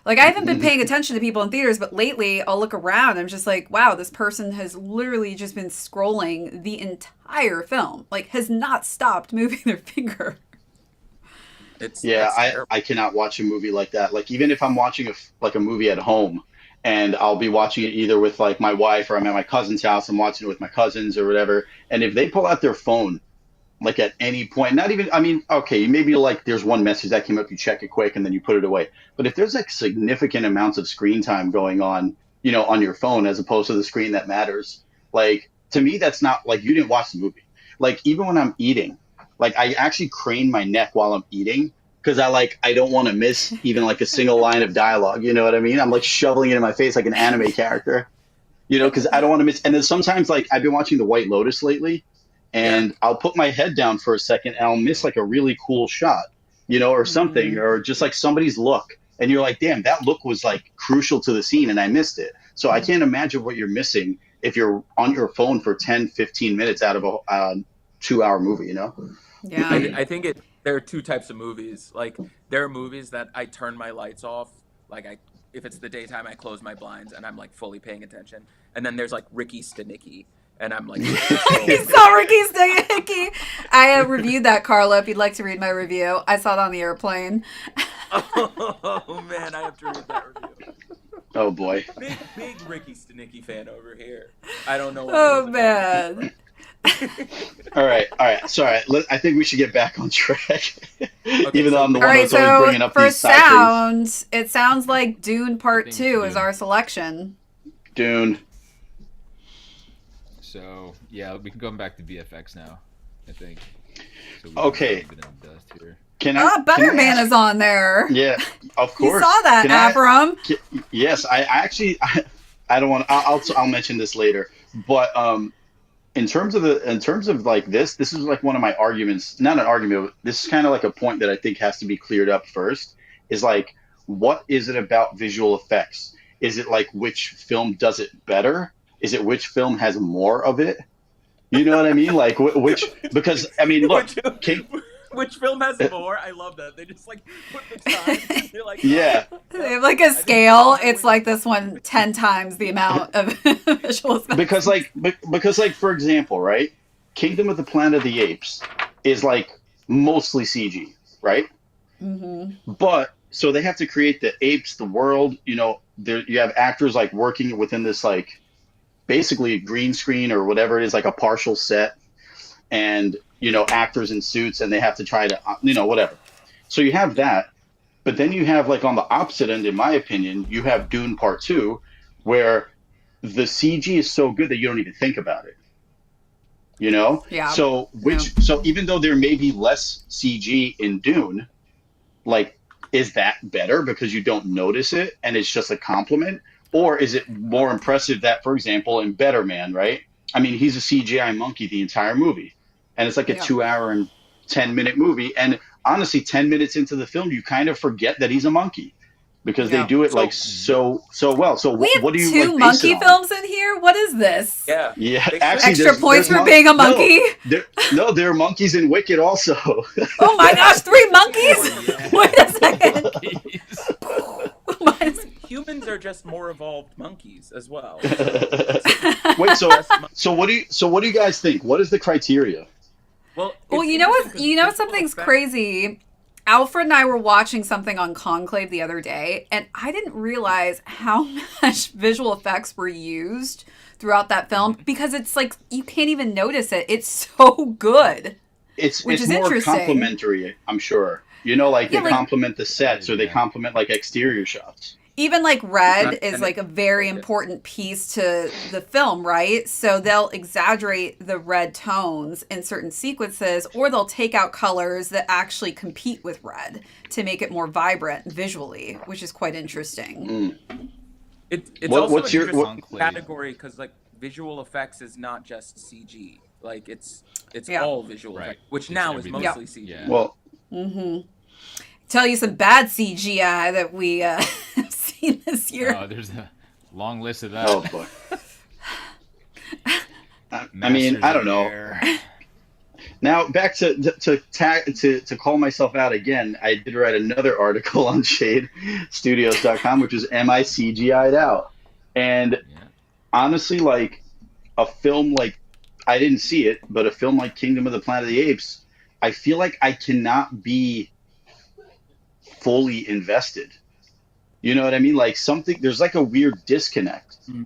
Like, I haven't been paying attention to people in theaters, but lately I'll look around and I'm just like, wow, this person has literally just been scrolling the entire film. Like, has not stopped moving their finger. It's Yeah, that's terrible. I cannot watch a movie like that. Like even if I'm watching a movie at home, and I'll be watching it either with like my wife or I'm at my cousin's house. I'm watching it with my cousins or whatever. And if they pull out their phone, like at any point, not even, I mean, okay, maybe like there's one message that came up, you check it quick and then you put it away. But if there's like significant amounts of screen time going on, on your phone as opposed to the screen that matters, like to me, that's not like you didn't watch the movie. Like even when I'm eating, like I actually crane my neck while I'm eating because I don't want to miss even like a single line of dialogue. You know what I mean? I'm like shoveling it in my face like an anime character, because I don't want to miss. And then sometimes like I've been watching The White Lotus lately. And I'll put my head down for a second and I'll miss like a really cool shot, or something, or just like somebody's look. And you're like, damn, that look was like crucial to the scene and I missed it. So I can't imagine what you're missing if you're on your phone for 10, 15 minutes out of a 2-hour movie, Yeah. I think there are two types of movies. Like, there are movies that I turn my lights off. Like, if it's the daytime, I close my blinds and I'm like fully paying attention. And then there's like Ricky Stenicki. And I'm like, You saw Ricky Sticky. I reviewed that, Carla, if you'd like to read my review. I saw it on the airplane. oh man, I have to read that review. Oh boy. Big Ricky Stenicki fan over here. I don't know. Oh, man. All right. Sorry. I think we should get back on track. Even though I'm the All one right, that's always so bringing up for these side things. sound, it sounds like Dune Part think 2 is Dune. our selection. Dune. So yeah, we can go back to VFX now, I think. So we Okay. can get a bit in the dust here. Can I? Oh, Better can I Man ask- is on there. Yeah, of You course. saw that, Can I- Avram. Yes, I actually I don't want. I'll mention this later. But in terms of like this is like one of my arguments. Not an argument. But this is kind of like a point that I think has to be cleared up first. Is like, what is it about visual effects? Is it like which film does it better? Is it which film has more of it? You know what I mean? Like which? Because I mean, look. Which film has more? I love that. They just like put the time. They're like, Yeah. They have like a scale. It's like this one 10 times the amount of visual effects. because like for example, right, Kingdom of the Planet of the Apes is like mostly CG, right? Mm-hmm. But so they have to create the apes, the world, there you have actors like working within this like basically a green screen or whatever it is, like a partial set, and actors in suits, and they have to try to whatever. So you have that. But then you have like on the opposite end, in my opinion, you have Dune Part 2, where the CG is so good that you don't even think about it. Yeah. So so even though there may be less CG in Dune, like, is that better because you don't notice it and it's just a compliment? Or is it more impressive that, for example, in Better Man, right? I mean, he's a CGI monkey the entire movie. And it's like a 2-hour and 10-minute movie. And honestly, 10 minutes into the film, you kind of forget that he's a monkey because they do it like so well. So We have what do you two like, base it monkey on? films in here? What is this? yeah. Yeah, They- actually, Extra there's points for mon- being a no, monkey? there are monkeys in Wicked also. Oh my gosh, 3 monkeys? Wait a second. Human humans are just more evolved monkeys as well. Wait, so what do you guys think? What is the criteria? Well, Well, it's you know interesting what? 'cause You know visual something's effects- crazy. Alfred and I were watching something on Conclave the other day, and I didn't realize how much visual effects were used throughout that film because it's like you can't even notice it. It's so good, It's which is more interesting. complimentary, I'm sure. You know, like Yeah, they like- complement the sets or they Yeah. complement like exterior shots. Even like red Not- is and like a it- very yeah. important piece to the film, right? So they'll exaggerate the red tones in certain sequences, or they'll take out colors that actually compete with red to make it more vibrant visually, which is quite interesting. It's What- also what's an your- interesting what- category because like visual effects is not just CG. Like it's Yeah. all visual Right. effects, which It's now is everything. mostly CG. Yeah. Well, Tell you some bad CGI that we have seen this year. Oh, there's a long list of that. oh boy. I mean, Masters I of don't the know. Air. Now back to call myself out again. I did write another article on ShadeStudios.com, which is "Am I CGI'd out?" And Yeah. honestly, like a film like I didn't see it, but a film like Kingdom of the Planet of the Apes, I feel like I cannot be fully invested. You know what I mean? Like there's like a weird disconnect Mm.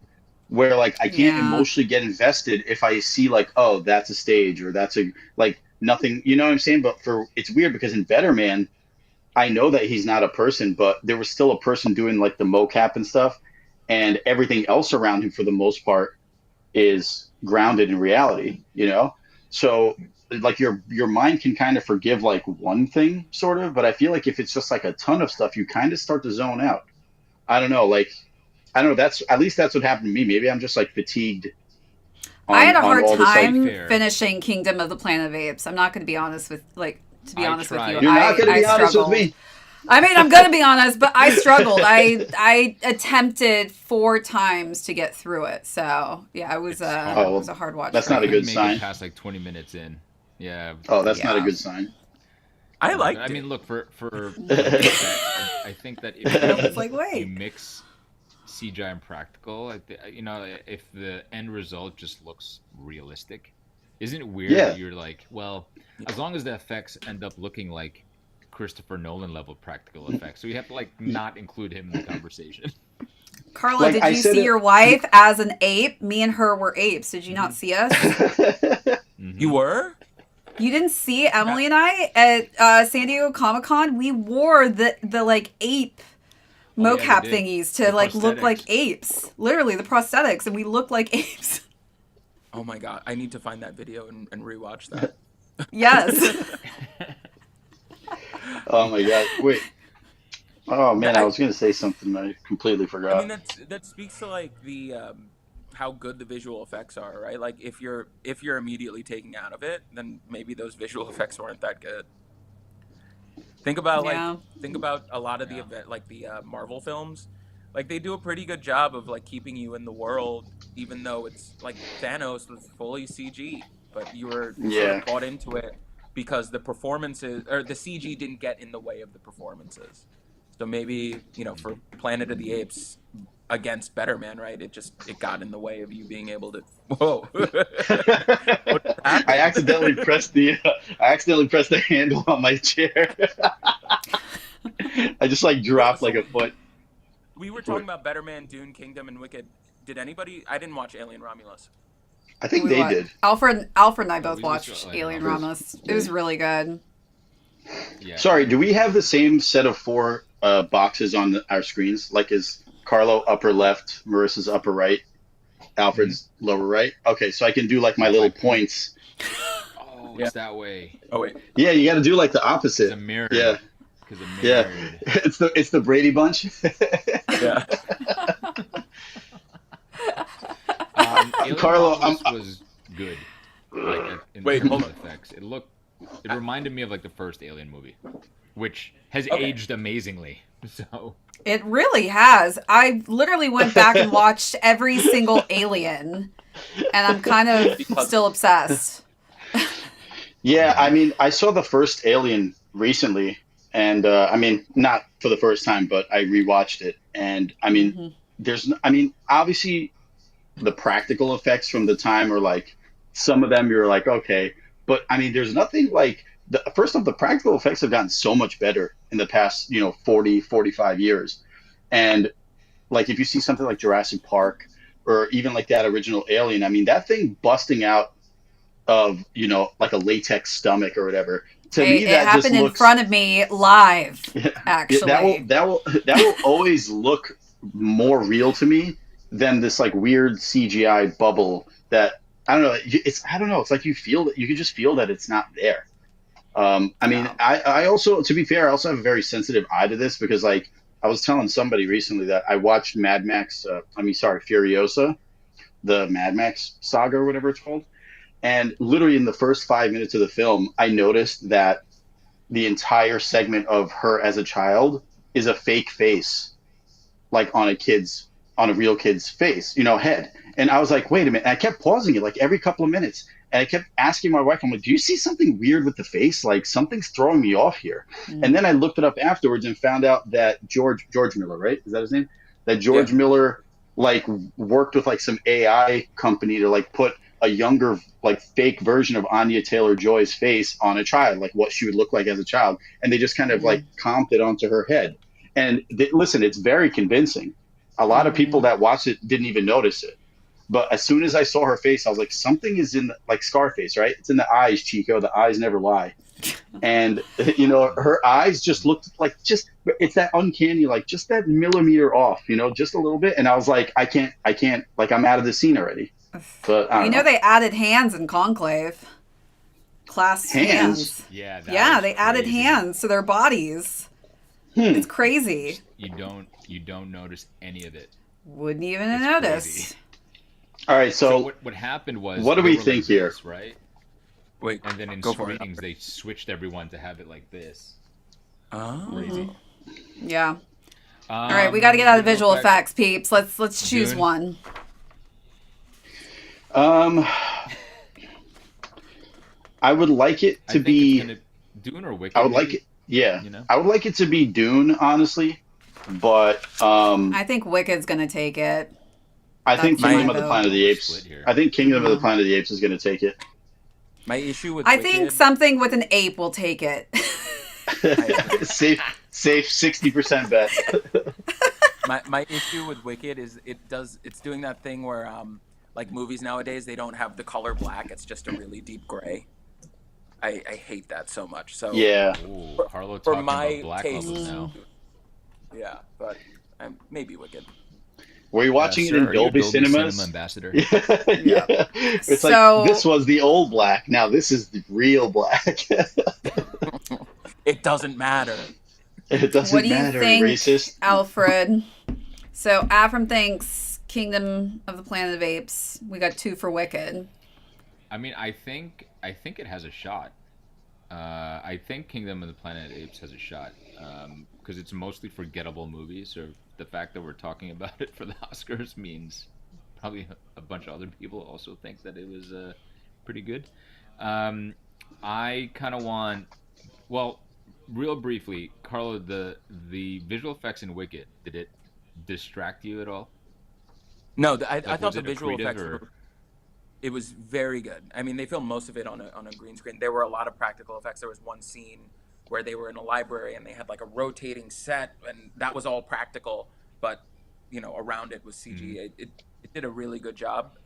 where like I can't Yeah. emotionally get invested if I see like, oh, that's a stage or that's a like nothing. You know what I'm saying? But it's weird because in Better Man, I know that he's not a person, but there was still a person doing like the mocap and stuff, and everything else around him for the most part is grounded in reality. You know, so like your mind can kind of forgive like one thing sort of, but I feel like if it's just like a ton of stuff, you kind of start to zone out. I don't know, like I don't know. That's at least that's what happened to me. Maybe I'm just like fatigued. I had a on hard all this, like- time fair. finishing Kingdom of the Planet of Apes. I'm not going to be honest with to be I honest with tried. you. You're not going to I be honest with struggled. me. I mean, I'm going to be honest, but I struggled. I attempted 4 times to get through it. So, yeah, it was It's hard. it was a hard watch. That's for not a me. good Make sign. it past like 20 minutes in. Yeah. Oh, that's not a Yeah. good sign. I liked I it. mean, look for I think that if It's like, you wait. mix CGI and practical, you know, if the end result just looks realistic, isn't it weird Yeah. that you're like, well, as long as the effects end up looking like Christopher Nolan level practical effects, so you have to like not include him in the conversation. Carla, Like, did I you said see it- your wife as an ape? Me and her were apes. Did you not see us? Mhm. You were? You didn't see Emily and I at San Diego Comic-Con? We wore the like ape Oh, yeah, mocap they did. thingies to The like look like prosthetics. apes. Literally the prosthetics, and we look like apes. Oh my god, I need to find that video and rewatch that. Yes. Oh my god! Wait. Oh man, I was gonna say something. I completely forgot. I mean, that speaks to like the how good the visual effects are, right? Like if you're immediately taken out of it, then maybe those visual effects weren't that good. Think about Yeah. think about a lot of the Yeah. event like the Marvel films, like they do a pretty good job of like keeping you in the world, even though it's like Thanos was fully CG, but you were sort Yeah. of bought into it because the performances or the CG didn't get in the way of the performances. So maybe, you know, for Planet of the Apes against Better Man, right? It got in the way of you being able to. Whoa! I accidentally pressed the handle on my chair. I just like dropped like a foot. We were talking about Better Man, Dune, Kingdom, and Wicked. Did anybody? I didn't watch Alien Romulus. I think We they wa- did. Alfred and I both we just watched saw, like, Alien Romulus. Romulus. It was really good. Yeah. Sorry, do we have the same set of 4 boxes on our screens? Like is Carlo upper left, Marissa's upper right, Alfred's lower right? Okay, so I can do like my little points. Oh, Yeah. it's that way. Oh wait, Yeah, you got to do like the It's opposite. a mirror. Yeah, Because a yeah. mirror. It's the Brady Bunch. yeah. Alien Carlo, Romulus was good. Like in Wait, terms hold of effects, it reminded me of like the first Alien movie, which has Okay. aged amazingly. So It really has. I literally went back and watched every single Alien, and I'm kind of still obsessed. Yeah, I mean, I saw the first Alien recently, And I mean, not for the first time, but I rewatched it, and I mean, Hmm. I mean, obviously the practical effects from the time are like some of them you're like okay, but I mean, there's nothing like the first off, the practical effects have gotten so much better in the past 40-45 years, and like if you see something like Jurassic Park or even like that original Alien, I mean, that thing busting out of like a latex stomach or whatever, to Hey, me it that just happened in looks front of me live, yeah, actually. that will always look more real to me than this like weird CGI bubble that I don't know. It's I don't know. It's like you feel that you can just feel that it's not there. I mean, Yeah. I also, to be fair, I also have a very sensitive eye to this because like I was telling somebody recently that I watched Mad Max. Sorry, Furiosa, the Mad Max saga or whatever it's called. And literally in the first 5 minutes of the film, I noticed that the entire segment of her as a child is a fake face, like on a real kid's face, head. And I was like, wait a minute. And I kept pausing it like every couple of minutes. And I kept asking my wife, I'm like, do you see something weird with the face? Like something's throwing me off here. And Mm. then I looked it up afterwards and found out that George Miller, right? Is that his name? That Yeah. George Miller like worked with like some AI company to like put a younger like fake version of Anya Taylor Joy's face on a child, like what she would look like as a child. And they just kind of like Mm. comped it onto her head. And listen, it's very convincing. A lot of people Mm. that watched it didn't even notice it. But as soon as I saw her face, I was like, something is in like Scarface, right? It's in the eyes, Chico. The eyes never lie. And her eyes just looked like it's that uncanny, like just that millimeter off, just a little bit. And I was like, I can't, like I'm out of the scene already. But I You don't know know. they added hands in Conclave. Clasped Hands. hands. Yeah, that Yeah, was they added crazy. hands to their bodies. Hmm. It's crazy. You don't notice any of it. Wouldn't even have It's crazy. noticed. All right. So So what happened was what do they we were think like here? this, right? Wait, And then in go for it. screenings they switched everyone to have it like this. Oh. Crazy. Yeah. All right, we got to get out of Visual visual effects. effects, peeps. Let's choose Dune. one. Um, I would like it I to think it's be. gonna Dune or I Wicked would like maybe. it. Yeah, You know. I would like it to be Dune, honestly. But I think Wicked's gonna take it. I think That's My my Kingdom of the vote. Planet of the We're split Apes. here. I think Kingdom of the Mm-hmm. Planet of the Apes is going to take it. my issue with I think Wicked, something with an ape will take it. I agree. Safe 60% bet. My issue with Wicked is it's doing that thing where like movies nowadays they don't have the color black. It's just a really deep gray. I hate that so much. So Yeah. Oh, for, Carlo for talking about my black taste, levels now. yeah, but maybe Wicked. Were you watching it Sir, in are you a Dolby Dolby Cinema Cinemas? ambassador? Yeah. Yeah. Yeah. It's like this So was the old black. Now this is the real black. It doesn't matter. It what doesn't do you matter, think, racist. Alfred? So Avram thinks Kingdom of the Planet of Apes. We got 2 for Wicked. I mean, I think it has a shot. I think Kingdom of the Planet of the Apes has a shot because it's mostly forgettable movies. So the fact that we're talking about it for the Oscars means probably a bunch of other people also think that it was pretty good. Um, I kind of want, well, real briefly, Carlo, the visual effects in Wicked, did it distract you at all? No, I Like, thought was the it visual accretive effects or? it was very good. I mean, they filmed most of it on a green screen. There were a lot of practical effects. There was one scene where they were in a library and they had like a rotating set, and that was all practical. But around it was CG. Mhm. It did a really good job.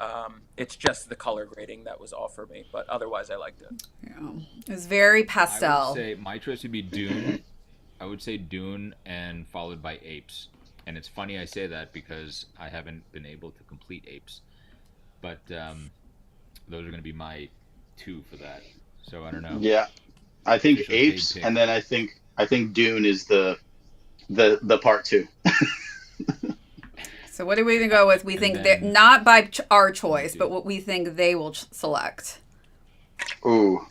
It's just the color grading that was off for me, but otherwise I liked it. Yeah. It was very I would pastel. say my choice would be Dune. I would say Dune and followed by Apes. And it's funny I say that because I haven't been able to complete Apes. But those are going to be my 2 for that. So I don't know. Yeah. I think Official shade Apes, pick. and then I think Dune is the part 2. So what are we gonna go with? We And think they're then not by our choice, do. but what we think they will select. Ooh.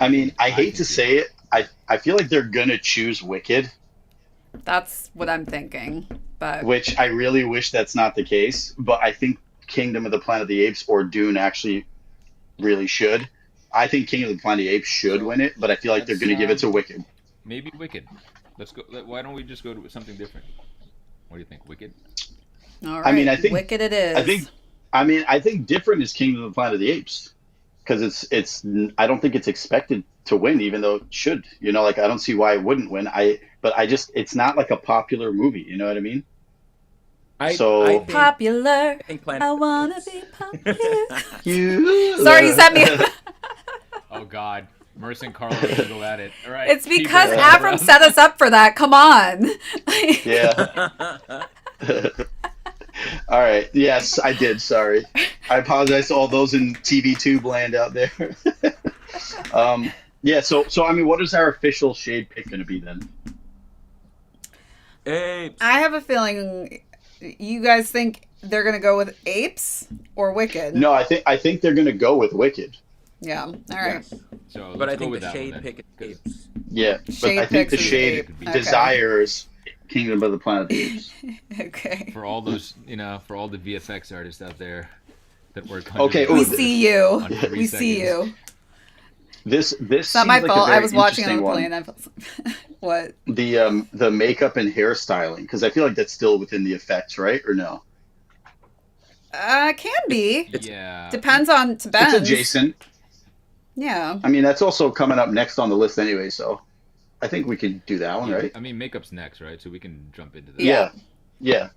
I mean, I I hate to think say it. I feel like they're gonna choose Wicked, That's what I'm thinking. But which I really wish that's not the case. But I think Kingdom of the Planet of the Apes or Dune actually really should. I think King of the Planet of the Apes should win it, but I feel like they're Let's, going to give it to Wicked. Maybe Wicked. Let's go. Why don't we just go to something different? What do you think, Wicked? All right, I mean, I think Wicked it is. I think different is King of the Planet of the Apes because it's I don't think it's expected to win, even though it should. You know, like I don't see why it wouldn't win. But I just it's not like a popular movie. You know what I mean? I So popular. I think Planet I of the wanna Apes. be popular. you. Sorry, you sent me. Oh God, Merce and Carlo are gonna go at it. All right. It's because keep it Avram set us up for that. Come on. Yeah. All right. Yes, I did. Sorry. I apologize to all those in TV2 land out there. Yeah. So I mean, what is our official shade pick going to be then? Apes. I have a feeling you guys think they're gonna go with Apes or Wicked. No, I think they're going to go with Wicked. Yeah. All right. Yes. So But I let's go think with the that shade one then, pick is 'cause- Apes. Yeah, but Shade I think the picks is shade Ape. Okay. desires Kingdom of the Planet of the Apes. Okay. for all those, for all the VFX artists out there that work. Hundreds Okay, of ooh, We hours see you. on 3 We see seconds. you. This It's not seems my like fault. a I very was watching it on interesting the one. plane. What? The makeup and hairstyling, because I feel like that's still within the effects, right? Or no? Can be. Yeah. Depends on to Ben's. It's adjacent. Yeah. I mean, that's also coming up next on the list anyway, so I think we could do that one, Yeah, right? I mean, makeup's next, right? So we can jump into that. Yeah. Yeah.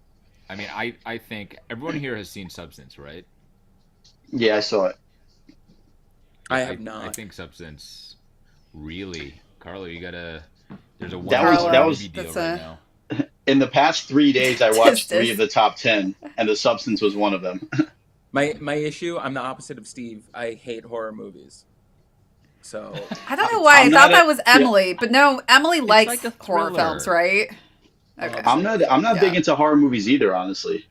I mean, I think everyone here has seen Substance, right? Yeah, I saw it. I have not. I think Substance really, Carlo, you gotta. There's a That was- $1 that was- movie deal that's right a- now. In the past 3 days, I watched This- 3 of the top 10, and The Substance was one of them. My issue, I'm the opposite of Steve. I hate horror movies. So I don't know why I'm I thought not that was Emily, but no, Emily likes like a horror thriller. films, right? Okay. Um, I'm not big Yeah. into horror movies either, honestly.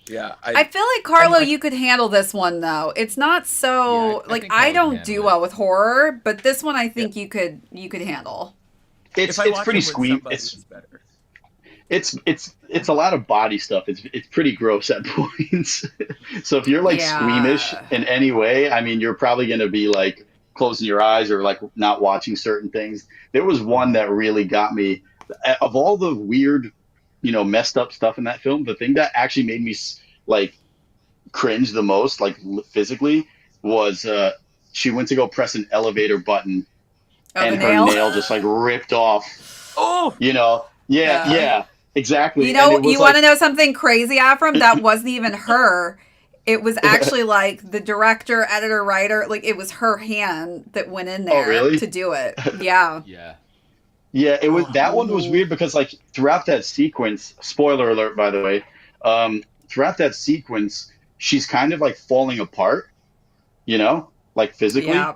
yeah, I feel like Carlo, I- you could handle this one though. It's not so Yeah, I think I Carlo don't can do handle well with horror, but this one I think you could handle. It's if I watch pretty it with squeamy. somebody, it's better. It's a lot of body stuff. It's pretty gross at points. So if you're like Yeah. squeamish in any way, I mean, you're probably going to be like closing your eyes or like not watching certain things. There was one that really got me. Of all the weird, messed up stuff in that film, the thing that actually made me like cringe the most, like physically, was she went to go press an elevator button Oh, and the her nail. nail just like ripped off. Oh, Yeah, Yeah. exactly. You And know, it was you want to like, know something crazy, Afram? That wasn't even her. It was actually like the director, editor, writer. Like it was her hand that went in there really? to do it. Yeah. Yeah. Yeah, it was that one was weird because like throughout that sequence, spoiler alert by the way, throughout that sequence, she's kind of like falling apart, like physically. Yeah.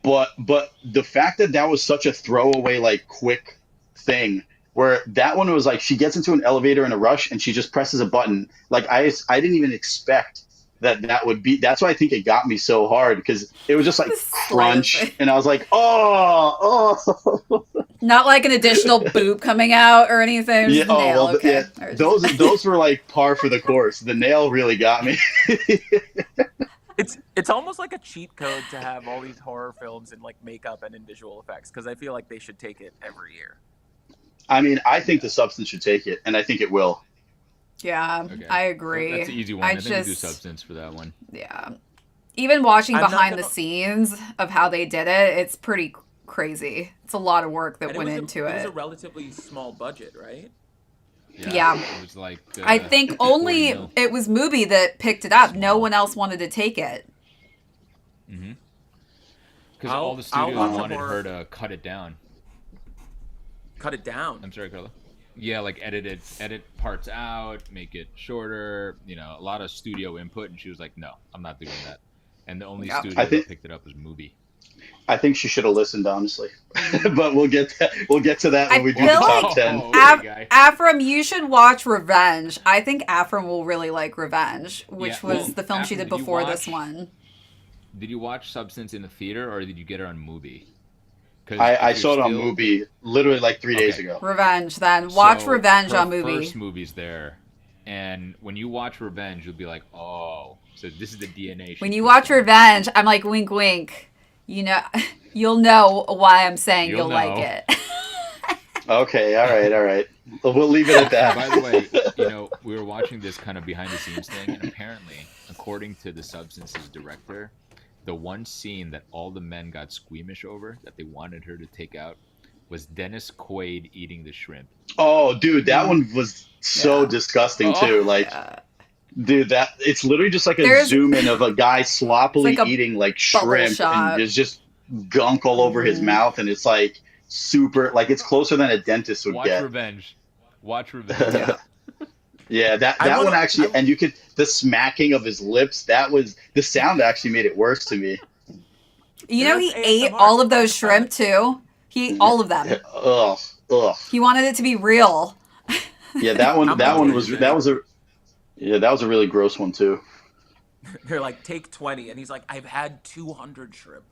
But the fact that was such a throwaway like quick thing where that one was like she gets into an elevator in a rush and she just presses a button. Like I didn't even expect that would be. That's why I think it got me so hard because it was just like The slightest crunch, thing. and I was like, oh. Not like an additional boob coming out or anything. It was Yeah, just a nail. well, Okay. yeah, Or just- those were like par for the course. The nail really got me. it's almost like a cheat code to have all these horror films in like makeup and in visual effects because I feel like they should take it every year. I mean, I think The Substance should take it, and I think it will. Yeah, Okay. I agree. That's the easy one. I I think we do just- Substance for that one. Yeah. Even watching I'm not behind the gonna- scenes of how they did it, it's pretty crazy. It's a lot of work that And went it into was it. a relatively small budget, right? Yeah. It was like. I think only 40 mil. it was Mubi that picked it up. No one else wanted to take it. Because I'll- all the I'll studios watch a wanted horror- her to cut it down. Cut it down. I'm sorry, Carla. Yeah, like edit parts out, make it shorter. A lot of studio input, and she was like, "No, I'm not doing that." And the only Yeah. studio I think- that picked it up was Mubi. I think she should have listened, honestly. But we'll get to that when I we do feel the top like- 10. Okay, guy. Afram, you should watch Revenge. I think Afram will really like Revenge, which Yeah, was well, the film she Afram, did did you before this watch- one. Did you watch Substance in the theater, or did you get it on Mubi? 'Cause I if saw it you're on still- Mubi literally like 3 days Okay. ago. Revenge, then. Watch So, Revenge her on Mubi. First movie's there, and when you watch Revenge, you'll be like, "Oh, so this is the DNA." she When you put watch on." Revenge, I'm like, wink, wink. You know, you'll know why I'm saying You'll you'll like know. it. Okay, all right. We'll leave it at that. By the way, we were watching this kind of behind the scenes thing, and apparently, according to the Substance's director, the one scene that all the men got squeamish over that they wanted her to take out was Dennis Quaid eating the shrimp. Oh, dude, that Mm, one was so yeah. disgusting Oh, too. Like, Yeah. dude, that it's literally just like a There's zoom in of a guy it's sloppily like a eating like bubble shrimp, and shot. there's just gunk all over his Hmm. mouth, and it's like super, like it's closer than a dentist would watch get. Revenge. Watch Revenge. Yeah. Yeah, I that want one to. actually, and you could the smacking of his lips. That was the sound actually made it worse to me. You know, That's he ate ASMR. all of those shrimp too. He ate all of them. Ugh, ugh. He wanted it to be real. Yeah, I'm that with one you. was that was a yeah, that was a really gross one too. They're like, take 20, and he's like, I've had 200 shrimp.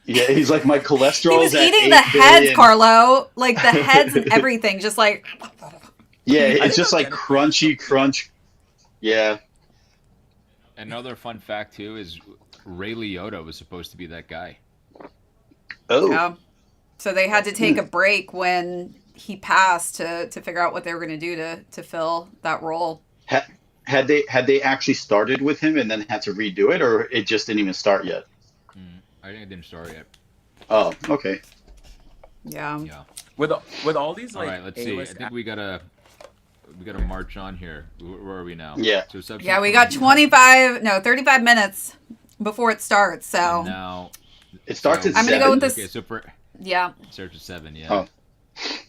Yeah, he's like my He was cholesterol's at eating the 8 billion. heads, Carlo. Like the heads and everything. Just like Yeah, I it's didn't know just like Dennis Quaid was so crunchy big. crunch. Yeah. Another fun fact too is Ray Liotta was supposed to be that guy. Oh. yeah. So they had to take a break when he passed to figure out what they were going to do to fill that role. Ha- had they actually started with him and then had to redo it, or it just didn't even start yet? I think it didn't start yet. Oh, okay. Yeah. Yeah. With all these All like right, let's see. I A-list think we gotta march on here. Where are we now? Yeah. So Substance Yeah, we got 35 minutes before it starts. So And now It starts at I'm going to go with 7. this. Okay, so for Yeah. it starts at 7. Yeah. Oh,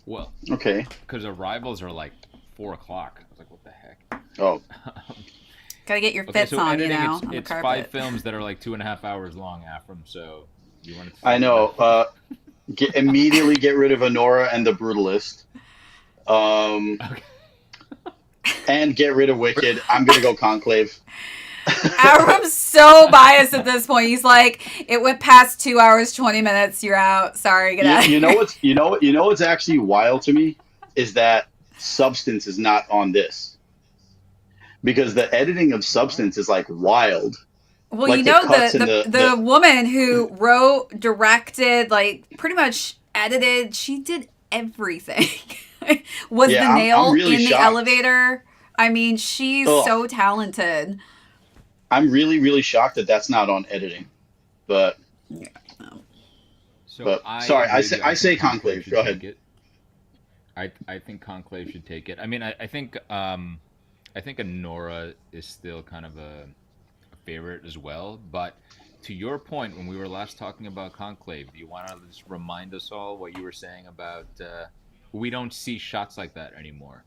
Well, okay. because arrivals are like 4 o'clock. I was like, what the heck? Oh, Got to get your Okay, fits so on, editing, on the it's carpet. 5 films that are like 2.5 hours long, Afram. So you want to? I know. Immediately get rid of Honora and the Brutalist. Okay. And get rid of Wicked. I'm gonna go Conclave. Avram's so biased at this point. He's like, it went past 2 hours, 20 minutes. You're out. Sorry, get out. You know what's actually wild to me is that Substance is not on this, because the editing of Substance is like wild. Well, Like you the know, cuts and the woman who wrote, directed, like pretty much edited, she did everything. Was Yeah, the I'm nail really in the shocked. elevator? I mean, she's Ugh. so talented. I'm really, really shocked that that's not on editing. But So But, I sorry, I agree say- that I say think Conclave. should Go take ahead. it. I think Conclave should take it. I mean, I think Honora is still kind of a favorite as well. But to your point, when we were last talking about Conclave, do you want to just remind us all what you were saying about we don't see shots like that anymore?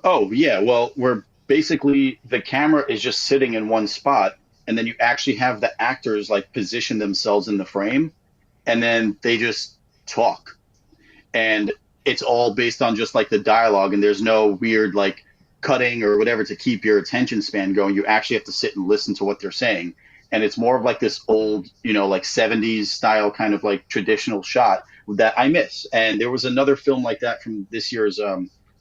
oh yeah, well, we're basically the camera is just sitting in one spot, and then you actually have the actors like position themselves in the frame, and then they just talk, and it's all based on just like the dialogue, and there's no weird like cutting or whatever to keep your attention span going. You actually have to sit and listen to what they're saying, and it's more of like this old, like 70s style kind of like traditional shot that I miss. And there was another film like that from this year's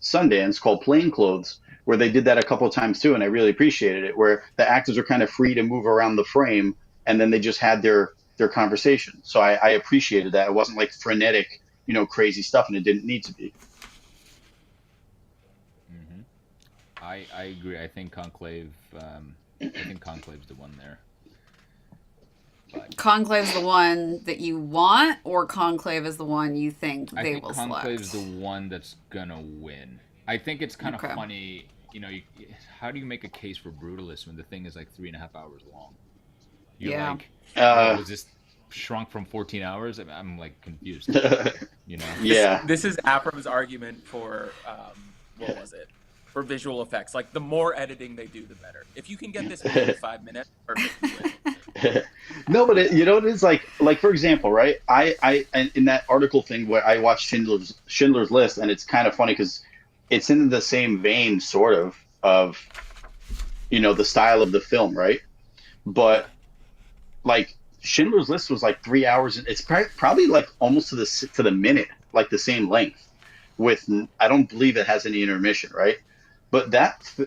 Sundance called Plain Clothes, where they did that a couple of times too, and I really appreciated it, where the actors are kind of free to move around the frame, and then they just had their conversation. So I appreciated that. It wasn't like frenetic, crazy stuff, and it didn't need to be. hmm I agree. I think Conclave. I think Conclave's the one there. But Conclave's the one that you want, or Conclave is the one you think I they think will Conclave's select? the one that's gonna win. I think it's kind of Okay. funny. How do you make a case for Brutalist when the thing is like 3.5 hours long? You're Yeah. like, Uh, was this shrunk from 14 hours? I'm like confused. You know? yeah. This is Afram's argument for what was it? For visual effects. Like the more editing they do, the better. If you can get this movie in 5 minutes, perfect. You win. No, but it is like for example, right? And in that article thing where I watched Schindler's List, and it's kind of funny because it's in the same vein, sort of the style of the film, right? Yeah. But like Schindler's List was like 3 hours, and it's probably like almost to the minute, like the same length. I don't believe it has any intermission, right? But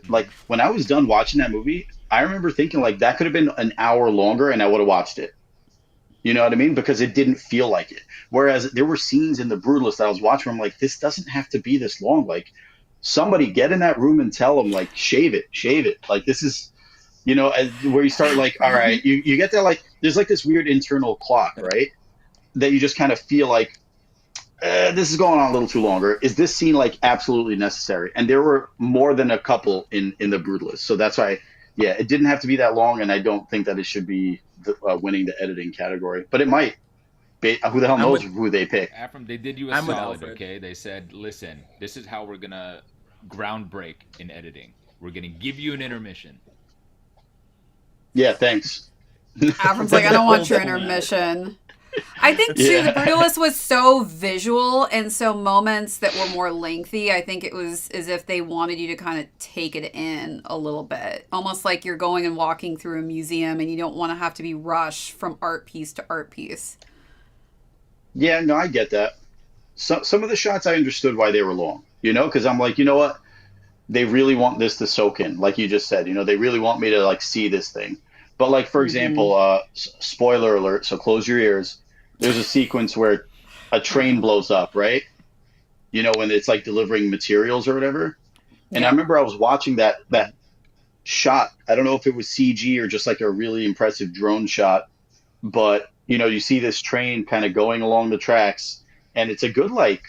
like when I was done watching that movie, I remember thinking like that could have been an hour longer, and I would have watched it. You know what I mean? Because it didn't feel like it. Whereas there were scenes in The Brutalist that I was watching where I'm like, this doesn't have to be this long. Like, somebody get in that room and tell them, like, shave it, shave it. Like, this is, where you start, like, all right, you get there, like, there's like this weird internal clock, right? That you just kind of feel like, this is going on a little too longer. Is this scene like absolutely necessary? And there were more than a couple in The Brutalist. So that's why, yeah, it didn't have to be that long. And I don't think that it should be winning the editing category, but it might. Who the hell I'm knows with who they pick? Afram, they did you a I'm with solid, Alfred. okay? They said, listen, this is how we're gonna groundbreak in editing. We're gonna give you an intermission. Yeah, thanks. Avram's like, I don't want your intermission. I think too, Yeah. The Brutalist was so visual, and so moments that were more lengthy, I think it was as if they wanted you to kind of take it in a little bit. Almost like you're going and walking through a museum and you don't want to have to be rushed from art piece to art piece. Yeah, no, I get that. Some of the shots I understood why they were long, because I'm like, you know what? They really want this to soak in, like you just said. They really want me to like see this thing. But like for Mm-hmm. example, spoiler alert, so close your ears. There's a sequence where a train blows up, right? When it's like delivering materials or whatever. And I Yep. remember I was watching that shot. I don't know if it was CG or just like a really impressive drone shot, but you see this train kind of going along the tracks, and it's a good like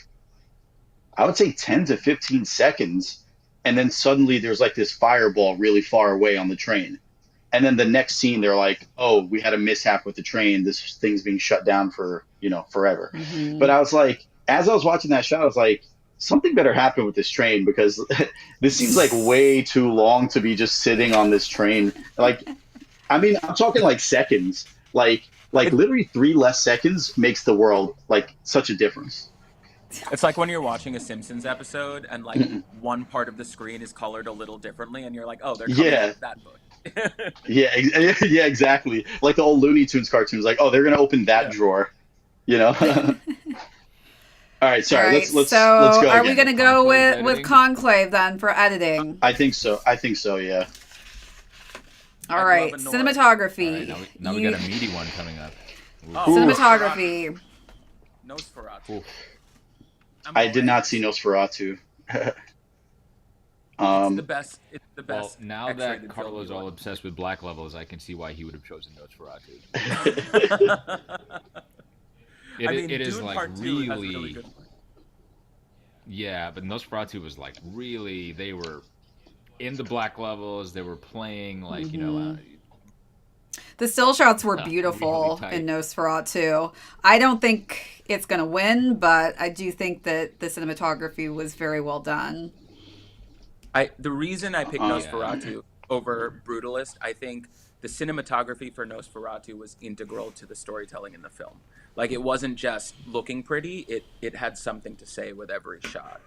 I would say 10 to 15 seconds, and then suddenly there's like this fireball really far away on the train. And then the next scene they're like, "Oh, we had a mishap with the train. This thing's being shut down for, forever." But Mm-hmm. I was like, as I was watching that shot, I was like, something better happen with this train because this seems like way too long to be just sitting on this train. Like, I mean, I'm talking like seconds. Like It, literally 3 less seconds makes the world like such a difference. it's like when you're watching a Simpsons episode and like Mhm. one part of the screen is colored a little differently, and you're like, oh, they're coming out Yeah, of that book. yeah, yeah, exactly. Like the old Looney Tunes cartoons, like, oh, they're gonna open that Yeah. drawer, you know. All right, All sorry. right, Let's so go are we again. gonna go Conclave with editing? Conclave then for editing? I think so. I think so. Yeah. All I'd right, love a Nora. All right, cinematography. now we got a meaty one coming up. Ooh. Oh, Ooh. Cinematography. Nosferatu. Ooh. I'm I all did not ears. see Nosferatu. It's the um, best. It's the Well, best. now that X-rated film Carlo's you all want. obsessed with black levels, I can see why he would have chosen Nosferatu. I mean, It is Dune like Part 2 has really, really good. yeah, but Nosferatu was like really, they were in the black levels, they were playing like, The still shots were really beautiful in tight. Nosferatu. I don't think it's gonna win, but I do think that the cinematography was very well done. The reason I picked uh, Yeah. Nosferatu over Brutalist, I think the cinematography for Nosferatu was integral to the storytelling in the film. Like it wasn't just looking pretty; it had something to say with every shot.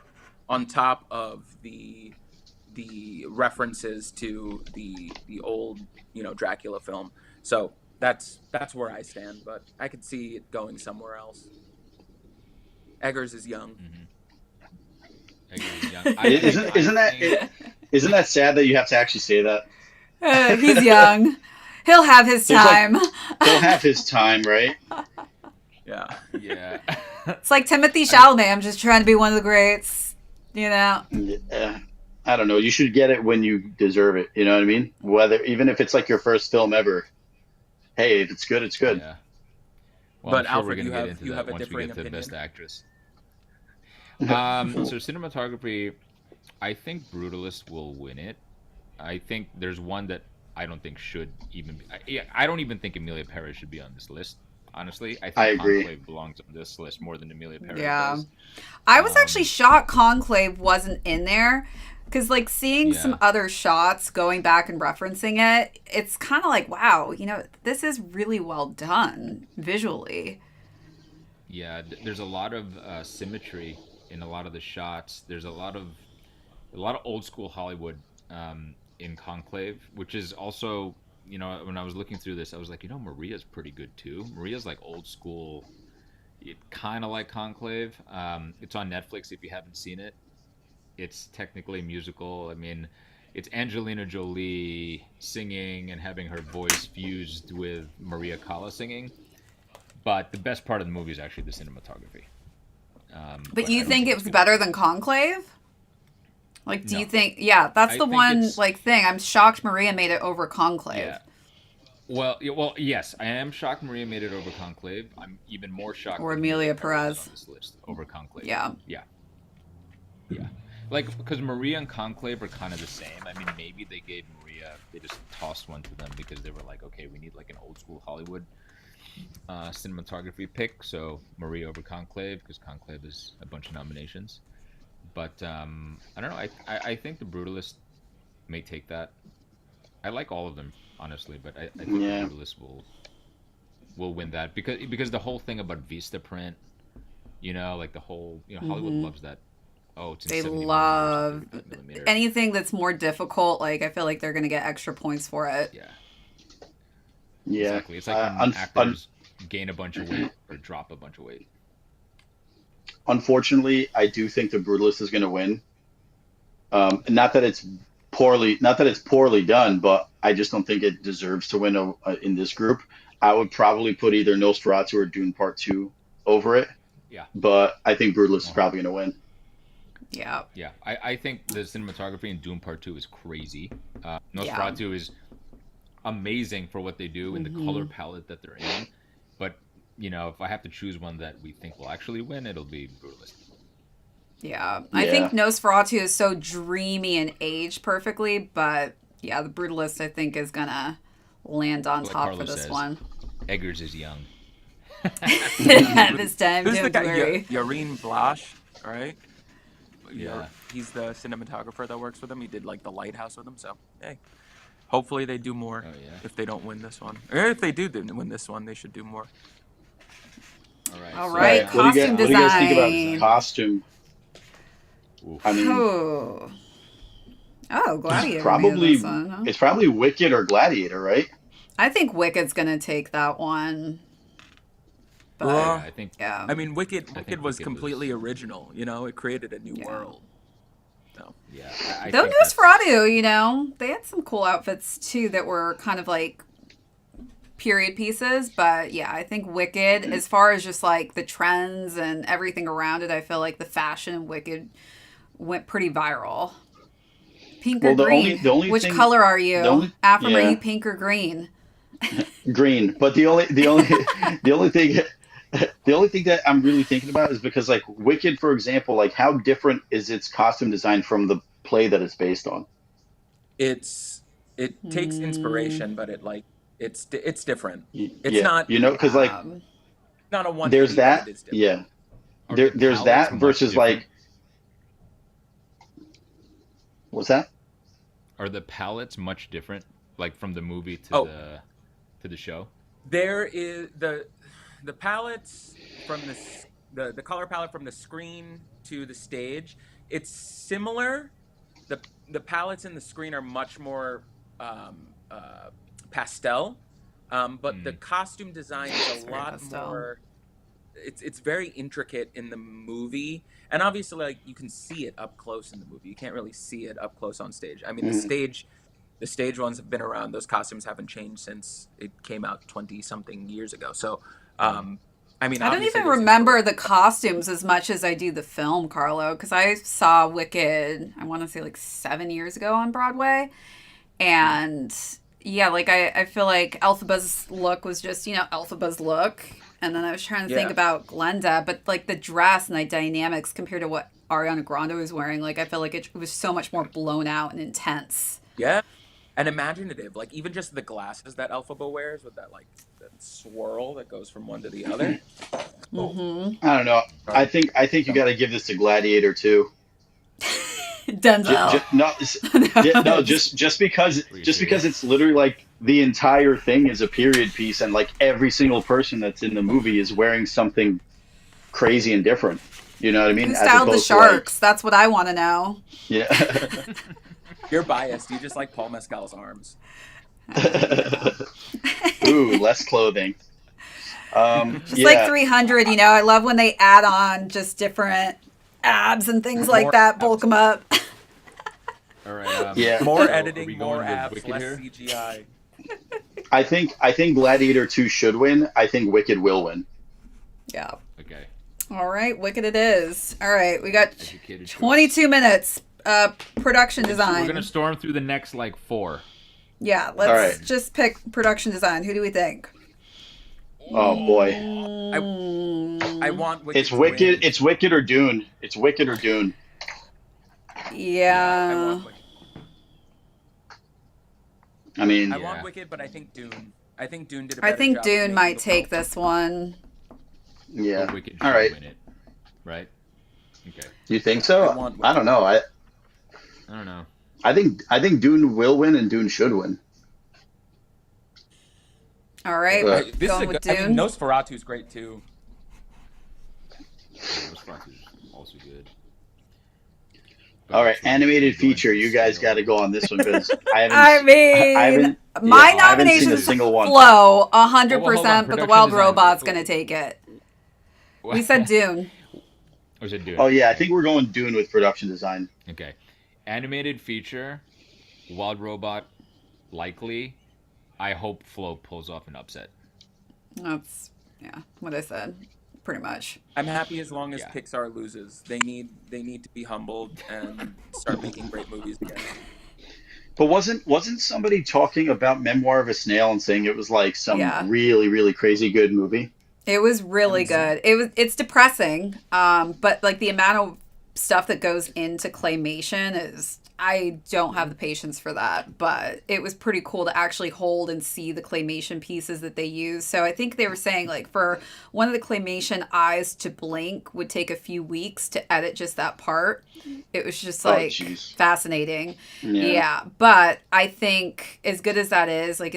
On top of the references to the old Dracula film, so that's where I stand. But I could see it going somewhere else. Eggers is young. Eggers is young. I isn't that think isn't that sad that you have to actually say that? He's young. He'll have his There's like time. he'll have his time, right? Yeah. yeah. It's like Timothy I Chalamet. I'm just trying to be one of the greats. You know. Yeah. I don't know. You should get it when you deserve it. You know what I mean? Whether even if it's like your first film ever. Hey, if it's good, it's good. yeah. Well, I'm But sure we're Alfred, gonna you get have into you that have a once we differing get to opinion. Best Actress. So cinematography, I think Brutalist will win it. I think there's one that I don't think should even be. I don't even think Emilia Perez should be on this list. Honestly, I I think agree. Conclave belongs on this list more than Emilia Perez Yeah. does. I was actually Um, shocked Conclave wasn't in there because, like, seeing some yeah, other shots, going back and referencing it, it's kind of like, wow, this is really well done visually. yeah. There's a lot of symmetry in a lot of the shots. There's a lot of old school Hollywood in Conclave, which is also, when I was looking through this, I was like, Maria's pretty good too. Maria's like old school, kind of like Conclave. It's on Netflix if you haven't seen it. It's technically musical. I mean, it's Angelina Jolie singing and having her voice fused with Maria Callas singing. But the best part of the movie is actually the cinematography. But you I don't think it it's was gonna- better than Conclave? Like, do you No. think? Yeah, that's I the think one it's- like thing. I'm shocked Maria made it over Conclave. Yeah. Well, yes, I am shocked Maria made it over Conclave. I'm even more shocked Or that Amelia Perez is Perez. on this list over Conclave. Yeah. Yeah. Like, because Maria and Conclave are kind of the same. I mean, maybe they just tossed one to them because they were like, okay, we need like an old school Hollywood cinematography pick. So Maria over Conclave, because Conclave is a bunch of nominations. But I don't know. I think the Brutalist may take that. I like all of them, honestly, but I think Yeah. the Brutalist will win that because the whole thing about Vistaprint, like the whole Hollywood loves that. Oh, it's in They 70 love millimeter or 65 millimeter. anything that's more difficult. Like, I feel like they're gonna get extra points for it. Yeah, Yeah. exactly. It's like when actors gain a bunch of weight or drop a bunch of weight. Unfortunately, I do think the Brutalist is going to win. Not that it's poorly done, but I just don't think it deserves to win in this group. I would probably put either Nosferatu or Dune Part 2 over it. Yeah. But I think Brutalist is probably going to win. Yeah. Yeah, I think the cinematography in Doom Part 2 is crazy. Nosferatu is amazing for what they do and the color palette that they're in. But, if I have to choose one that we think will actually win, it'll be Brutalist. Yeah. I think Nosferatu is so dreamy and aged perfectly, but yeah, the Brutalist I think is gonna land on Like top Carlos for this says, one. Eggers is young. This time, Who's the don't guy? worry. Yareen Blash, right? Yeah. He's the cinematographer that works with him. He did like The Lighthouse with him. So hey, hopefully they do more. Oh, yeah. If they don't win this one, or if they do win this one, they should do more. All right. All so, right, What do you costume guys think about design. costume? Oof. I mean, Oh, Gladiator. probably This one, huh? it's probably Wicked or Gladiator, right? I think Wicked's gonna take that one. But Well, I think yeah. I mean, Wicked think was Wicked completely original. It created a new Yeah. world. So yeah. I Though think that's- Nosferatu, they had some cool outfits too that were kind of like period pieces. But yeah, I think Wicked, as far as just like the trends and everything around it, I feel like the fashion in Wicked went pretty viral. Pink or Well, the green? only Which thing- color are you? the only- Afram, are yeah. you pink or green? Green. But the only the only thing that I'm really thinking about is because like Wicked, for example, like how different is its costume design from the play that it's based on? it takes inspiration, but it's different. It's Yeah, not because like not a one. there's that. It is different. Yeah, Are the there's palettes that much versus different? like what's that? Are the palettes much different, like from the movie to Oh. the show? There is the palettes from the color palette from the screen to the stage. It's similar. The palettes in the screen are much more pastel, but the costume design is It's a very lot pastel. more. It's very intricate in the movie, and obviously, like you can see it up close in the movie. You can't really see it up close on stage. I mean, the stage ones have been around. Those costumes haven't changed since it came out 20-something years ago. So, I mean, I don't obviously even there's remember the costumes as much as I do the film, Carlo, because I saw Wicked, I want to say like 7 years ago on Broadway. And yeah, like I feel like Elphaba's look was just, Elphaba's look. And then I was trying to think Yeah. about Glenda, but like the dress and the dynamics compared to what Ariana Grande was wearing, like I feel like it was so much more blown out and intense. Yeah, and imaginative. Like even just the glasses that Elphaba wears with that like that swirl that goes from one to the other. Mm-hmm. I don't know. I think you got to give this to Gladiator too. Denzel. Just because it's literally like the entire thing is a period piece, and like every single person that's in the movie is wearing something crazy and different. You know what I mean? Who As styled the opposed to, like- sharks? That's what I want to know. yeah. You're biased. You just like Paul Mescal's arms. Ooh, less clothing. Just like 300, I love when they add on just different abs and things like More that, bulk them up. All right. Yeah. More so are we editing, more going with abs, Wicked less here? CGI. I think Gladiator 2 should win. I think Wicked will win. Yeah. Okay. All right, Wicked it is. All right, we got Educated 22 minutes. Production design. We're gonna storm through the next like 4. Yeah, let's All right. just pick production design. Who do we think? Oh boy, I want Wicked it's to Wicked. win. It's Wicked or Dune. It's Wicked or Dune. I Yeah. want Wicked. I mean, I Yeah. want Wicked, but I think Dune. I think Dune did a I better think job of Dune making might the take world. this one. yeah. But Wicked All should right. win it, right? Okay. You think so? I want I don't know. I don't know. I think Dune will win and Dune should win. All right, But- This is going a with good. I Dune. mean, Nosferatu's great too. Nosferatu's also good. All right, But animated we're going feature. You guys still- got to go on this one because I haven't. I mean, I haven't- my yeah, I haven't seen a nomination's single one. Flow, 100%, Well, hold on. but the Production Wild design. Robot's going to take it. We said Dune. We should do it. Oh yeah, I think we're going Dune with production design. Okay. Animated feature, Wild Robot, likely. I hope Flo pulls off an upset. That's, yeah, what I said, pretty much. I'm happy as long as Yeah. Pixar loses. They need to be humbled and start making great movies again. But wasn't somebody talking about Memoir of a Snail and saying it was like some Yeah. really really crazy good movie? It was really good. It's depressing, but like the amount of stuff that goes into claymation is, I don't have the patience for that, but it was pretty cool to actually hold and see the claymation pieces that they use. So I think they were saying like for one of the claymation eyes to blink would take a few weeks to edit just that part. It was just Oh, like jeez. fascinating. Yeah. Yeah, but I think as good as that is, like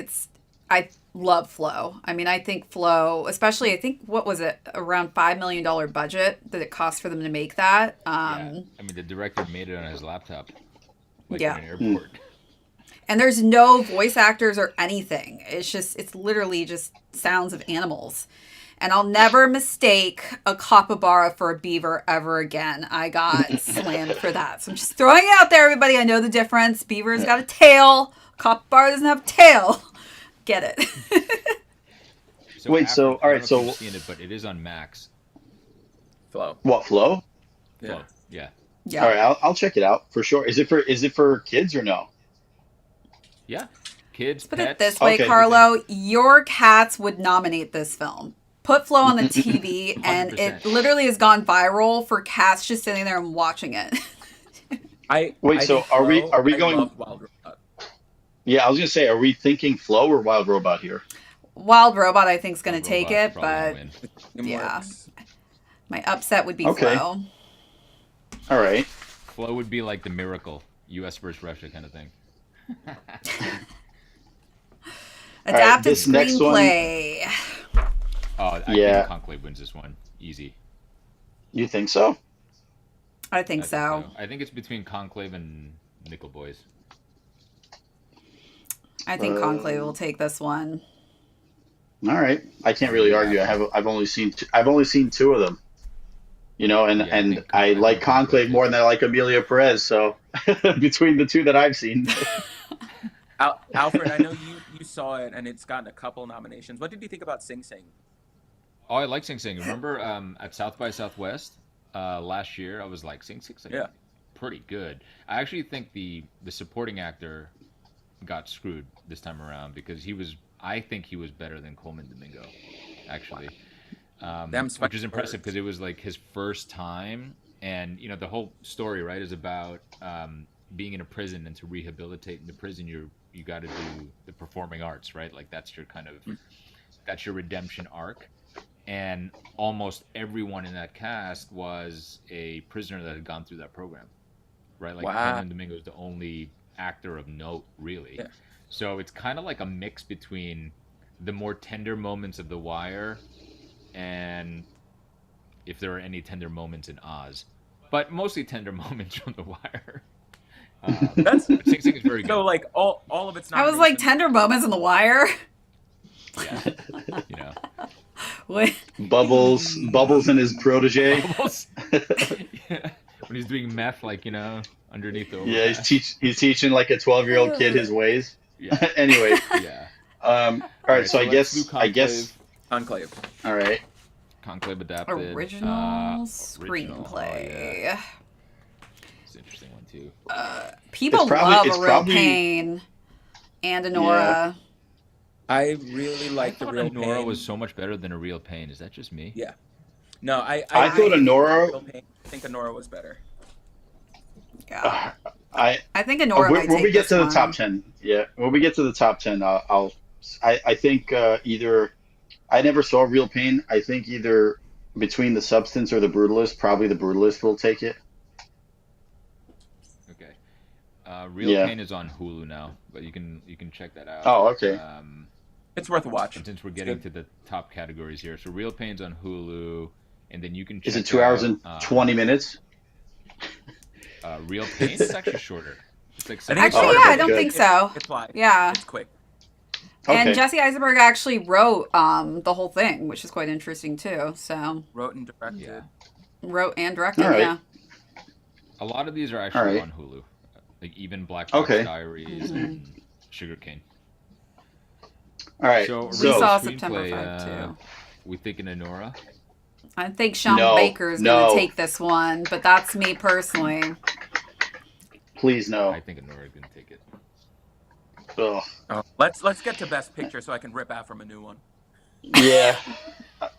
I love Flow. I mean, I think Flow, especially, I think, what was it, around $5 million budget that it cost for them to make that. Yeah. I mean, the director made it on his laptop. Like Yeah. in an airport. And there's no voice actors or anything. It's literally just sounds of animals. And I'll never mistake a capybara for a beaver ever again. I got slammed for that. So I'm just throwing it out there, everybody. I know the difference. Beaver's got a tail. Capybara doesn't have a tail. Get it. Wait, after- so- I all don't right, know if so- you've seen it, but it is on Max. Flow. What Flow? Yeah. Flo. Yeah. Yeah. All right, I'll check it out for sure. Is it for kids or no? Yeah. Kids, Put pets. it this way, Okay. Carlo. Your cats would nominate this film. Put Flo on the TV, and it 100%. literally has gone viral for cats just sitting there and watching it. Wait, so think are we- Flow, are we I going- love Wild Robot. Yeah, I was gonna say, are we thinking Flow or Wild Robot here? Wild Robot, I think, is going to Wild take Robot's it, probably gonna but win. It Yeah. works. my upset would be Okay. Flo. All right. Flo would be like the miracle, U.S. versus Russia kind of thing. Adapted this next one- screenplay. Oh, I Yeah. think Conclave wins this one. Easy. You think so? I think so. I think it's between Conclave and Nickel Boys. I think Conclave will take this one. All right. I can't really argue. I've only seen two of them. You know, and Yeah, I and think I Conclave like is Conclave good. more than I like Amelia Perez. So between the two that I've seen, Alfred, I know you saw it, and it's gotten a couple nominations. What did you think about Sing Sing? Oh, I like Sing Sing. Remember at South by Southwest last year, I was like, Sing Sing's like Yeah. pretty good. I actually think the supporting actor got screwed this time around because I think he was better than Coleman Domingo, actually. Them's Which is fucking impressive words. because it was like his first time, and you know the whole story, right, is about being in a prison, and to rehabilitate in the prison, you got to do the performing arts, right? Like that's your redemption arc. And almost everyone in that cast was a prisoner that had gone through that program, right? Like Wow. Coleman Domingo is the only actor of note, really. Yeah. So it's kind of like a mix between the more tender moments of The Wire and if there are any tender moments in Oz, but mostly tender moments from The Wire. That's But Sing Sing is very good. so like all of its. I was like nominations- tender moments in The Wire. Yeah, you know. What? Bubbles and his protege. Almost. Yeah. When he's doing meth, like underneath the. Yeah, overpass. he's teaching like a 12-year-old kid his ways. Yeah. Anyway, Yeah. all right. So I let's do guess Conclave. all right. Conclave adapted. Original Oh, screenplay. yeah. It's an interesting one too. People love A Real Pain and Anora. I really like I The thought Real Nora Pain. was so much better than A Real Pain. Is that just me? Yeah. No, I thought Anora. I think Anora was better. Yeah. I think Anora might when take we get this to one. the top 10, yeah, when we get to the top 10, I think either I never saw Real Pain. I think either between The Substance or The Brutalist, probably The Brutalist will take it. Okay. Real Yeah. Pain is on Hulu now, but you can check that out. Oh, okay. It's worth a watch. And since we're getting to the top categories here, so Real Pain's on Hulu, and then you can check Is it 2 hours out, and 20 minutes? Real Pain is actually shorter. It's like Actually, Oh, yeah, okay, I don't good. think so. It's live. Yeah. It's quick. And Okay. Jesse Eisenberg actually wrote the whole thing, which is quite interesting too. So Wrote and directed. Yeah. wrote and directed, All right. yeah. A lot of these are actually right. on Hulu, like even Black Box Okay. Diaries and Sugarcane. All right. So, We original saw screenplay, September 5 too. We thinking Anora? I think Sean No, Baker is going no. to take this one, but that's me personally. Please no. I think Anora's gonna take it. Ugh. Oh, let's get to Best Picture so I can rip out from a new one. Yeah.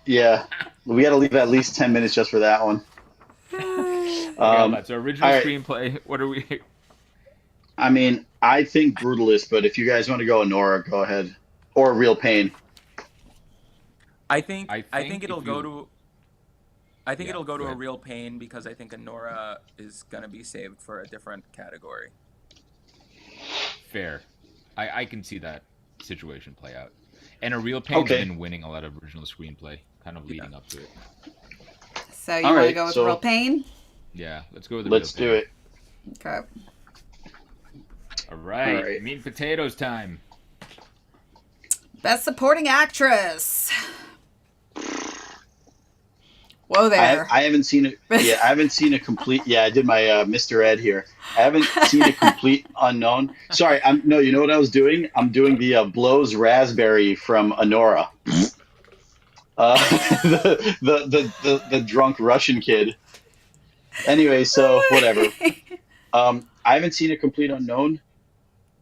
Yeah. We got to leave at least 10 minutes just for that one. So original all right. screenplay. What are we? I mean, I think Brutalist, but if you guys want to go Anora, go ahead. Or Real Pain. I think I it'll think go if you- to. I think Yeah, it'll go to go A ahead. Real Pain because I think Anora is gonna be saved for a different category. Fair. I can see that situation play out. And A Real Pain's Okay. been winning a lot of original screenplay, kind of leading up to it. So you All want to right, go with so- Real Pain? Yeah, let's go with The Let's Real do Pain. it. Okay. All right. All right. Meat and potatoes time. Best Supporting Actress. Whoa there. I haven't seen it. Yeah, I haven't seen a complete. Yeah, I did my Mr. Ed here. I haven't seen a complete unknown. Sorry, no. You know what I was doing? I'm doing the Blows Raspberry from Anora. The drunk Russian kid. Anyway, so whatever. I haven't seen a complete unknown.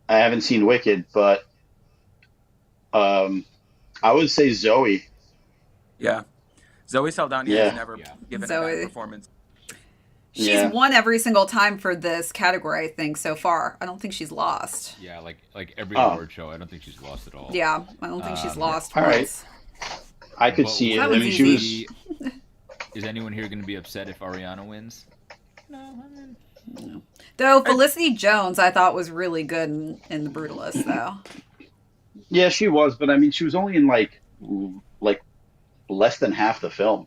I haven't seen Wicked, but I would say Zoe. Yeah, Zoe Saldana Yeah. has never Yeah. given a Zoe. bad performance. She's Yeah. won every single time for this category, I think, so far. I don't think she's lost. Yeah, like every Oh. award show, I don't think she's lost at all. Yeah, I don't think she's lost all right. once. I could But see it. That I was mean, she easy. was. Is anyone here going to be upset if Ariana wins? Though Felicity Jones, I thought was really good in The Brutalist, though. Yeah, she was, but I mean, she was only in like less than half the film,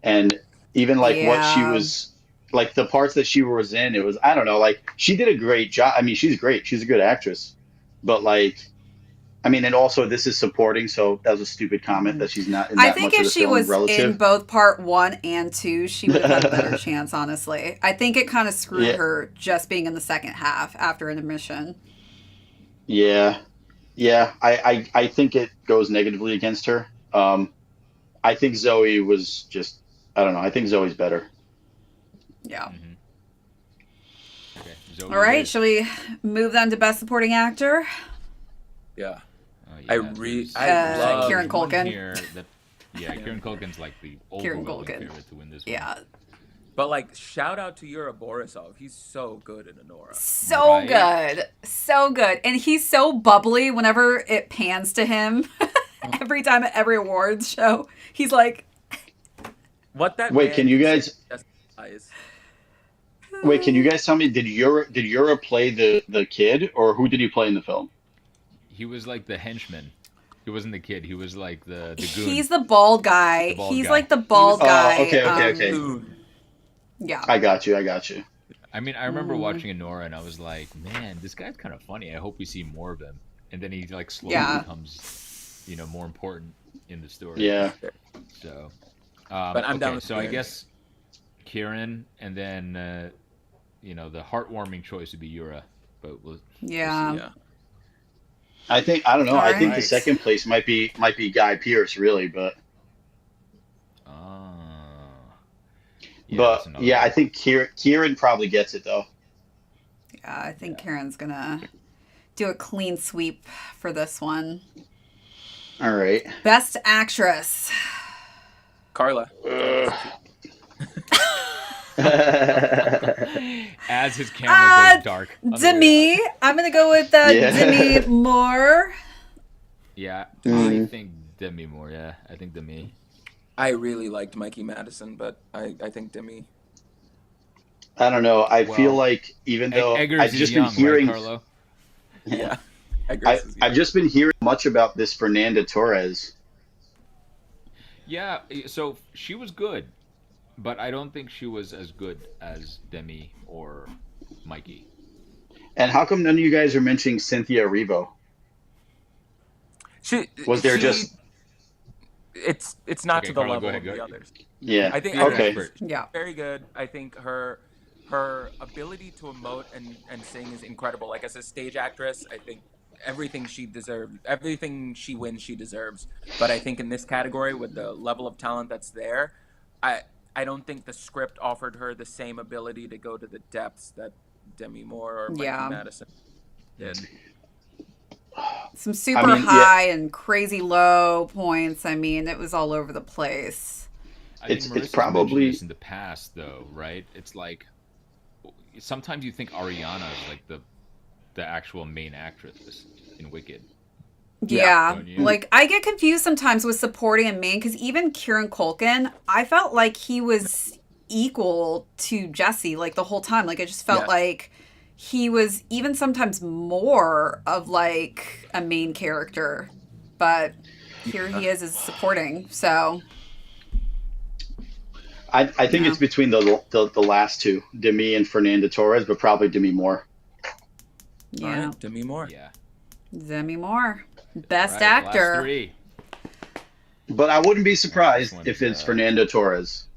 and even like what she Yeah. was like the parts that she was in, it was I don't know, like she did a great job. I mean, she's great. She's a good actress, but like, I mean, and also this is supporting, so that was a stupid comment that she's not in that I think much of if the she film was relative. in both part 1 and 2, she would have had a better chance, honestly. I think it kind of screwed Yeah. her just being in the second half after intermission. Yeah, yeah. I think it goes negatively against her. I think Zoe was just I don't know. I think Zoe's better. Yeah. Okay. Zoe All right, is- shall we move on to Best Supporting Actor? Yeah, Oh, I there's- love Kieran one Culkin. here that- yeah, Kieran Culkin's like the Kieran overwhelming Culkin. favorite to win this one. Yeah. but like shout out to Yura Borisov. He's so good in Anora. So Right. good. So good. And he's so bubbly whenever it pans to him. Every time at every awards show, he's like, What that Wait, man can you guys? justifies. Wait, can you guys tell me? Did Yura play the kid, or who did he play in the film? He was like the henchman. He wasn't the kid. He was like the goon. he's the bald guy. The bald he's guy. like the bald Oh, guy. okay. Dude, Yeah. I got you. I mean, I remember watching Anora and I was like, man, this guy's kind of funny. I hope we see more of him. And then he like slowly Yeah. becomes, more important in the story. Yeah. So, But I'm down okay, with so I Kieran. guess Kieran, and then the heartwarming choice would be Yura, but we'll Yeah. yeah. I think I don't know. I think the Alright. second place might be Guy Pearce, really, but Oh. Yeah, that's But another yeah, I one. think Kieran probably gets it though. Yeah, I think Yeah. Karen's gonna do a clean sweep for this one. All right. Best actress. Carla. Ugh. Carla's As his camera goes dark on the way out. Demi. I'm gonna go with Demi Yeah. Moore. Yeah, I Mm, think Demi Moore. Yeah, I think Demi. I really liked Mikey Madison, but I think Demi. I don't know. I feel Well, like even though I've Eggers is just been young, right, hearing, Carlo? Yeah. I Eggers is I've young. just been hearing much about this Fernanda Torres. Yeah, so she was good, but I don't think she was as good as Demi or Mikey. And how come none of you guys are mentioning Cynthia Erivo? She Was there she just it's not Okay, to the Carlo, go level ahead. of the others. yeah? Be I an think Okay. she's expert. Yeah. very good. I think her ability to emote and sing is incredible. Like as a stage actress, I think everything she deserves, everything she wins, she deserves. But I think in this category, with the level of talent that's there, I I don't think the script offered her the same ability to go to the depths that Demi Moore or Mikey Yeah. Madison did. Some I super mean, yeah, high and crazy low points. I mean, it was all over the place. I think it's Marissa's mentioned this probably in the past, though, right? It's like sometimes you think Ariana is like the actual main actress in Wicked, Yeah. Yeah, don't you? like I get confused sometimes with supporting and main because even Kieran Culkin, I felt like he was equal to Jesse like the whole time. Like I just felt Yes. like he was even sometimes more of like a main character, but here he is as supporting. So I think yeah, it's between the last two, Demi and Fernanda Torres, but probably Demi Moore. All yeah, right, Demi Moore. Yeah. Demi Moore, All best right, last actor. three. But I wouldn't be All right, this surprised if one's it's Fernando Torres.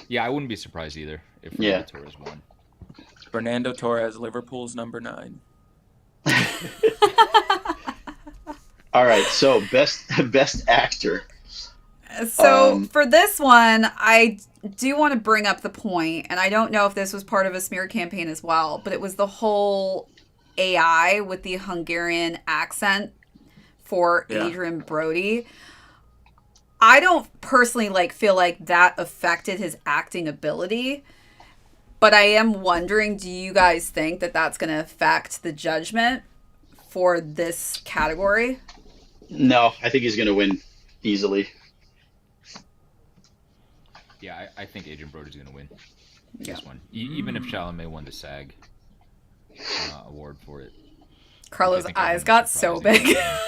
yeah, I wouldn't be surprised either if Yeah. Fernando Torres won. Fernando Torres, Liverpool's number 9. All right, so best actor. So Um, for this one, I do want to bring up the point, and I don't know if this was part of a smear campaign as well, but it was the whole AI with the Hungarian accent for Yeah. Adrian Brody. I don't personally feel like that affected his acting ability, but I am wondering, do you guys think that that's going to affect the judgment for this category? no, I think he's gonna win easily. Yeah, I think Adrian Brody's gonna win Yeah. this one, even if Chalamet won the SAG award for it, which I Carlo's think eyes everyone got was so surprised he big. got.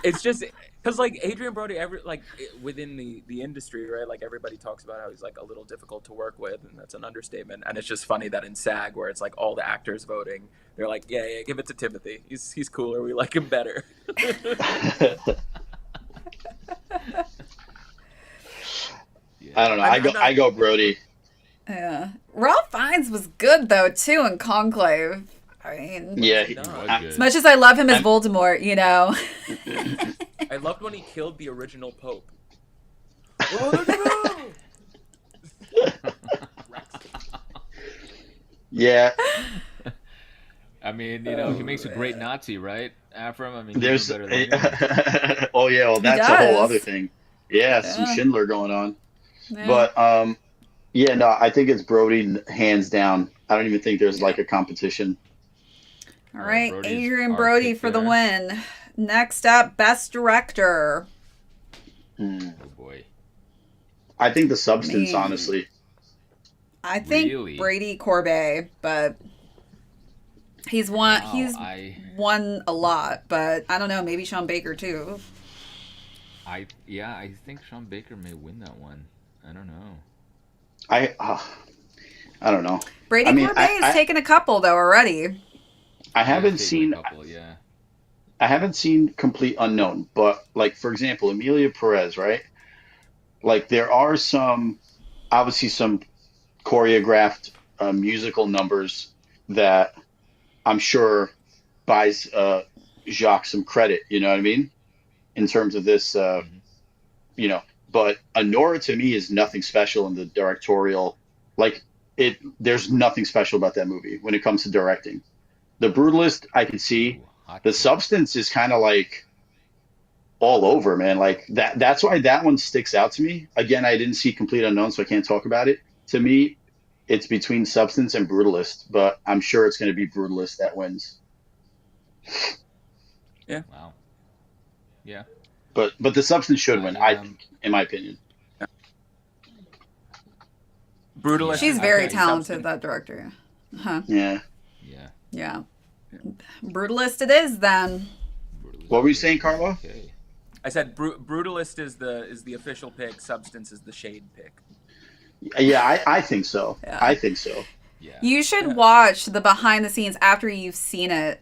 It's just because like Adrian Brody, within the industry, right? Like everybody talks about how he's like a little difficult to work with, and that's an understatement. And it's just funny that in SAG, where it's like all the actors voting, they're like, yeah, give it to Timothy. He's cooler. We like him better. I don't know. Yeah. I'm not. I go Brody. Yeah. Ralph Fiennes was good though too in Conclave. I mean, Yeah, He was I, as good. much as I love him as I'm, Voldemort, you know. I loved when he killed the original Pope. Oh, Rex. yeah. I mean, he makes a great Nazi, right, Afram? I mean, you do There's. better than anyone. Oh yeah, well He that's a whole other does. thing. Yeah, some Yeah. Schindler going on. Yeah. But yeah, no, I think it's Brody hands down. I don't even think there's Yeah. like a competition. All All right, right, Brody's Adrian our Brody pick for the there. win. Next up, Best Director. Hmm. Oh boy, I think the I substance, mean, honestly. I think really? Brady Corbet, but he's Wow, won a lot, but I don't know, maybe Sean Baker too. I think Sean Baker may win that one. I don't know. I I don't know. I Brady mean, Corbet has taken a couple though already. I He has haven't taken a seen couple, yeah. I haven't seen Complete Unknown, but like for example, Amelia Perez, right? Like there are some obviously some choreographed musical numbers that I'm sure buys Jacques some credit. You know what I mean? In terms of this Hmm. you know, but Honora to me is nothing special in the directorial. Like there's nothing special about that movie when it comes to directing. The Brutalist, I can see. Ooh, hot The take. Substance is kind of like all over, man. Like that's why that one sticks out to me. Again, I didn't see Complete Unknown, so I can't talk about it. To me, it's between Substance and Brutalist, but I'm sure it's going to be Brutalist that wins. Wow. Yeah. But the Substance should win, I I think, in my opinion. Brutalist. Yeah, She's is very okay. talented, Substance. that director. Huh. Yeah. Yeah. Yeah. Brutalist it is then. What were you saying, Carlo? Okay. I said Brutalist is the official pick. Substance is the shade pick. Yeah, I think so. Yeah. I think so. Yeah. You should Yeah. watch the behind the scenes after you've seen it,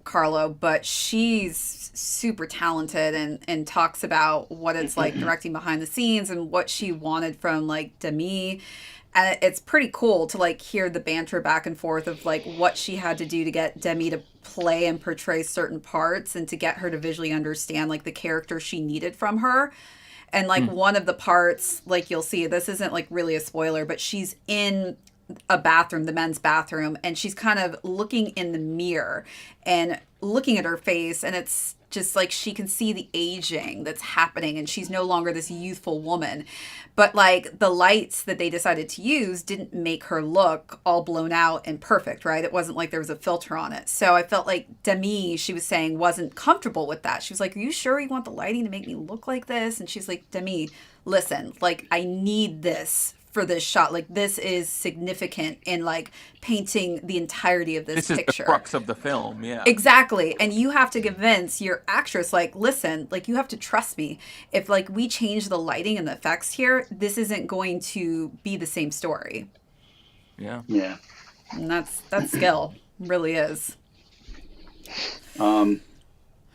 Carlo, but she's super talented and talks about what it's like directing behind the scenes and what she wanted from like Demi. And it's pretty cool to like hear the banter back and forth of like what she had to do to get Demi to play and portray certain parts and to get her to visually understand like the character she needed from her. And like one of the parts, like you'll see, this isn't like really a spoiler, but she's in a bathroom, the men's bathroom, and she's kind of looking in the mirror and looking at her face, and it's just like she can see the aging that's happening, and she's no longer this youthful woman. But like the lights that they decided to use didn't make her look all blown out and perfect, right? It wasn't like there was a filter on it. So I felt like Demi, she was saying, wasn't comfortable with that. She was like, "Are you sure you want the lighting to make me look like this?" And she's like, "Demi, listen, like I need this for this shot. Like this is significant in like painting the entirety of this This picture." is the crux of the film. Yeah. Exactly. And you have to convince your actress, like, listen, like, you have to trust me. If, like, we change the lighting and the effects here, this isn't going to be the same story. Yeah. Yeah. And that's skill. Really is. Um,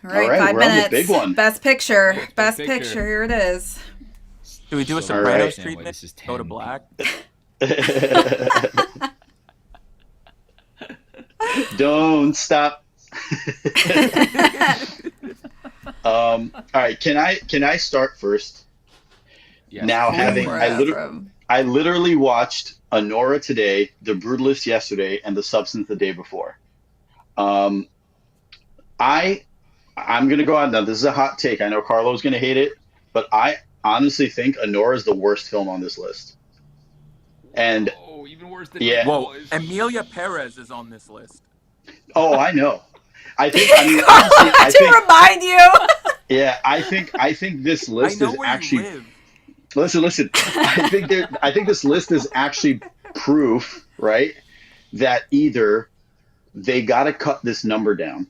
All right, All right, 5 we're on the minutes. big one. Best picture. Best picture. picture. Here it is. Do we do a So All Sopranos right. treatment? This is Go to 10 black. Don't stop. All right, can I start first? Yes. Now having For I it, literally Ephraim. I literally watched Honora today, The Brutalist yesterday, and The Substance the day before. Um, I I'm gonna go out now. This is a hot take. I know Carlo's gonna hate it, but I honestly think Honora is the worst film on this list. And Oh, even worse than yeah, Red Whoa, Boys. Emilia Perez is on this list. oh, I know. I mean, honestly, I to think, remind you. yeah, I think this I list know is where you actually, live. listen. I think this list is actually proof, right, that either they got to cut this number down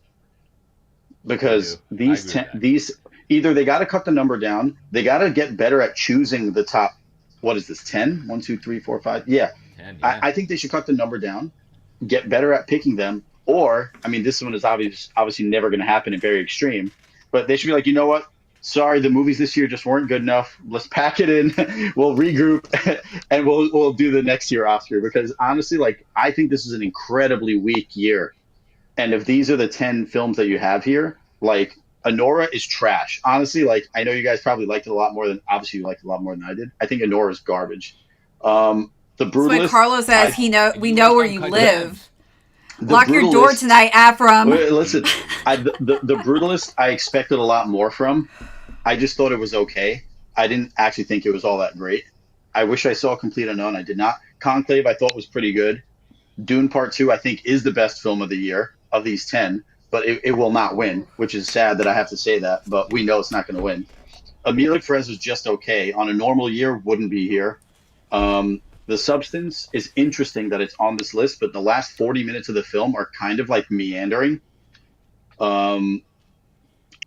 I do. because I agree with that. these either they got to cut the number down, they got to get better at choosing the top. What is this? 10? 1, 2, 3, 4, 5. Yeah, 10, yeah. I think they should cut the number down, get better at picking them. Or, I mean, this one is obviously never going to happen and very extreme, but they should be like, you know what? Sorry, the movies this year just weren't good enough. Let's pack it in. We'll regroup, and we'll do the next year Oscar. Because honestly, like I think this is an incredibly weak year. And if these are the 10 films that you have here, like Honora is trash. Honestly, like I know you guys probably liked it a lot more than obviously you liked it a lot more than I did. I think Honora is garbage. The That's why Brutalist. Carlo says And we you know like where you Uncut live. Gems. The Lock your door Brutalist- tonight, Ephraim. Wait, listen, the Brutalist I expected a lot more from. I just thought it was okay. I didn't actually think it was all that great. I wish I saw Complete Unknown. I did not. Conclave I thought was pretty good. Dune Part 2 I think is the best film of the year of these 10, but it will not win, which is sad that I have to say that, but we know it's not going to win. Amelia Perez was just okay. On a normal year, wouldn't be here. The Substance is interesting that it's on this list, but the last 40 minutes of the film are kind of like meandering. Um,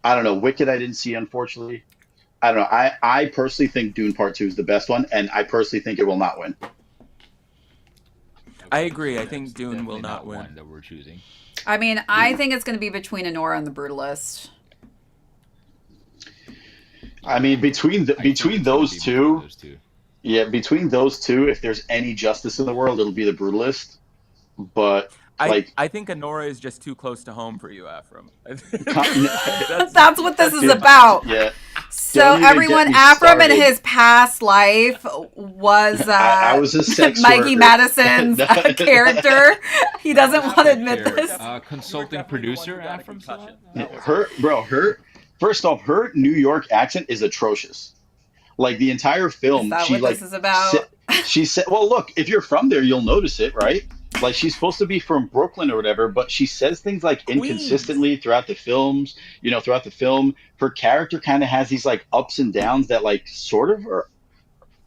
I don't know. Wicked, I didn't see, unfortunately. I don't know. I personally think Dune Part 2 is the best one, and I personally think it will not win. I Okay, agree. I that's think Dune will definitely not win. one that we're choosing. I mean, I think it's going to be between Honora and the Brutalist. I mean, between I think it's gonna those be two, between those two. yeah, between those two, if there's any justice in the world, it'll be the Brutalist. But I think Honora is just too close to home for you, Afram. That's what this is Dude, about. yeah. So Don't even everyone, get me Afram in started. his past life was I was a sex Mikey worker. Madison's character. He doesn't want to admit Your, this. consulting producer, Afram. Her first off, her New York accent is atrocious. Like the entire Is film, that she what like this is about? she said, well, look, if you're from there, you'll notice it, right? Like she's supposed to be from Brooklyn or whatever, but she says things like Queens. inconsistently throughout the films. Throughout the film, her character kind of has these like ups and downs that like sort of are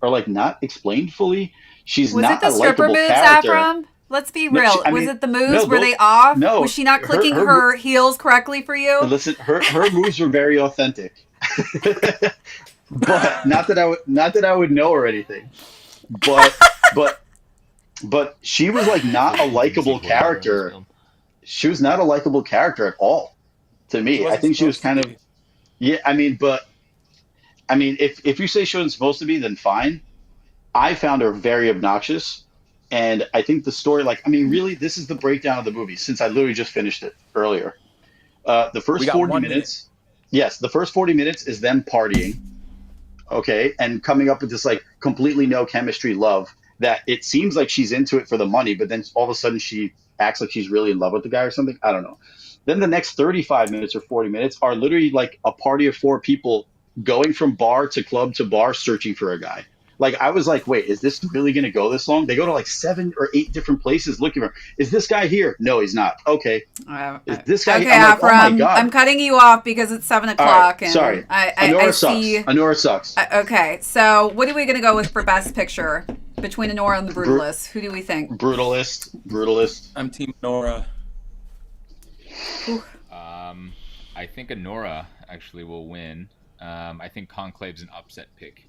like not explained fully. She's Was it not the a stripper likable moves, character. Afram? Let's be No, real. I Was mean, it the moves? no, Were those, they off? Was no, she not clicking her her heels correctly for you? listen, her moves were very authentic, but not that I would know or anything. But but but she was like So not a the agency likable coordinator in this character. film. She was not a likable character at all to She me. I wasn't think she was supposed to kind of be. yeah. I mean, if you say she wasn't supposed to be, then fine. I found her very obnoxious, and I think the story, like, I mean, really, this is the breakdown of the movie since I literally just finished it earlier. The We first got 40 1 minute. minutes, yes, the first 40 minutes is them partying, okay, and coming up with this like completely no chemistry love that it seems like she's into it for the money, but then all of a sudden she acts like she's really in love with the guy or something. I don't know. Then the next 35 minutes or 40 minutes are literally like a party of four people going from bar to bar searching for a guy. Like I was like, wait, is this really going to go this long? They go to like 7 or 8 different places looking for. Is this guy here? No, he's not. Okay, is this guy? Okay, I'm like, oh my Afram, I'm god. cutting you off because it's 7 All right, o'clock and sorry. I Honora sucks. see. Honora sucks. Okay, so what are we going to go with for Best Picture between Honora and the Bru- Brutalist? Who do we think? brutalist. I'm Team Nora. Ooh. I think Honora actually will win. I think Conclave's an upset pick,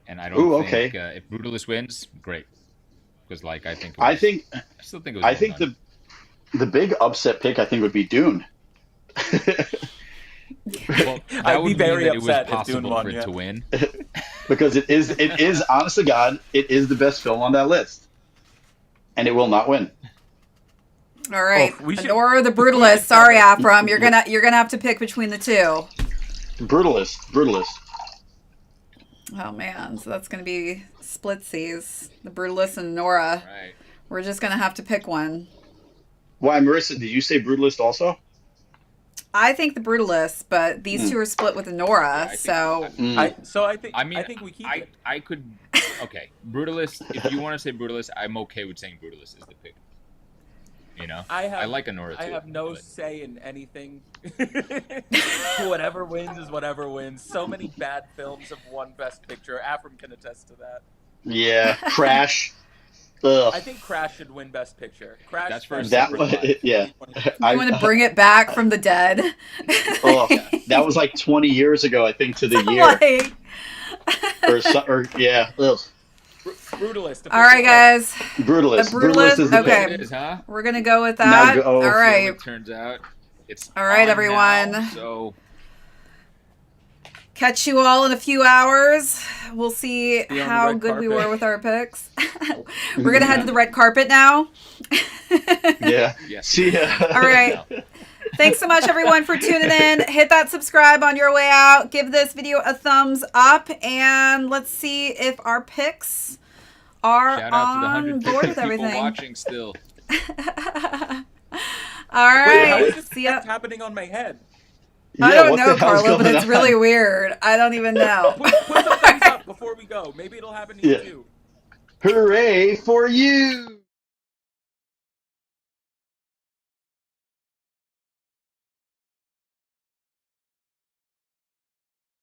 and I don't Ooh, think okay. if Brutalist wins, great, because like I think I still think it was I well think done. the big upset pick I think would be Dune. Well, that I'd be would mean very that it was upset if Dune possible won. for it Yeah. to win. Because it is honest to God, it is the best film on that list. And it will not win. All right, We should. Honora or the Brutalist. Sorry, Afram, you're gonna have to pick between the two. Brutalist. Oh man, so that's gonna be splitsies. The Brutalist and Nora. Right. We're just gonna have to pick one. Why, Marissa, did you say Brutalist also? I think the Brutalist, but these two are split with Nora. I think- So I think we keep it. I could. Okay, Brutalist. If you want to say Brutalist, I'm okay with saying Brutalist is the pick. I like Honora too. I have no but- say in anything. Whatever wins is whatever wins. So many bad films have won Best Picture. Afram can attest to that. Yeah. Crash. Ugh. I think Crash should win Best Picture. Crash. That's for a That separate was life. yeah. you want to bring it back from the dead? That was like 20 years ago, I think, to the year. Like, or yeah. Ugh. Brutalist. all right, guys. Brutalist. The Brutalist, is the okay. pick. It is, huh? We're gonna go with Now that. go- All so right. It turns out it's All right, on everyone. now, so Catch you all in a few hours. We'll see See you on the how red good we carpet. were with our picks. We're gonna head to the red carpet now. Yeah. yes. See ya. All right. Thanks so much, everyone, for tuning in. Hit that subscribe on your way out. Give this video a thumbs up, and let's see if our picks are Shout out to the on 150 board with people everything. watching still. All Wait, right. how is this See ya. happening on my head? I Yeah, don't what know, the hell's Carlo, but going it's on? really weird. I don't even know. Put some thumbs up before we go. Maybe it'll happen to you Yeah. too. Hooray for you!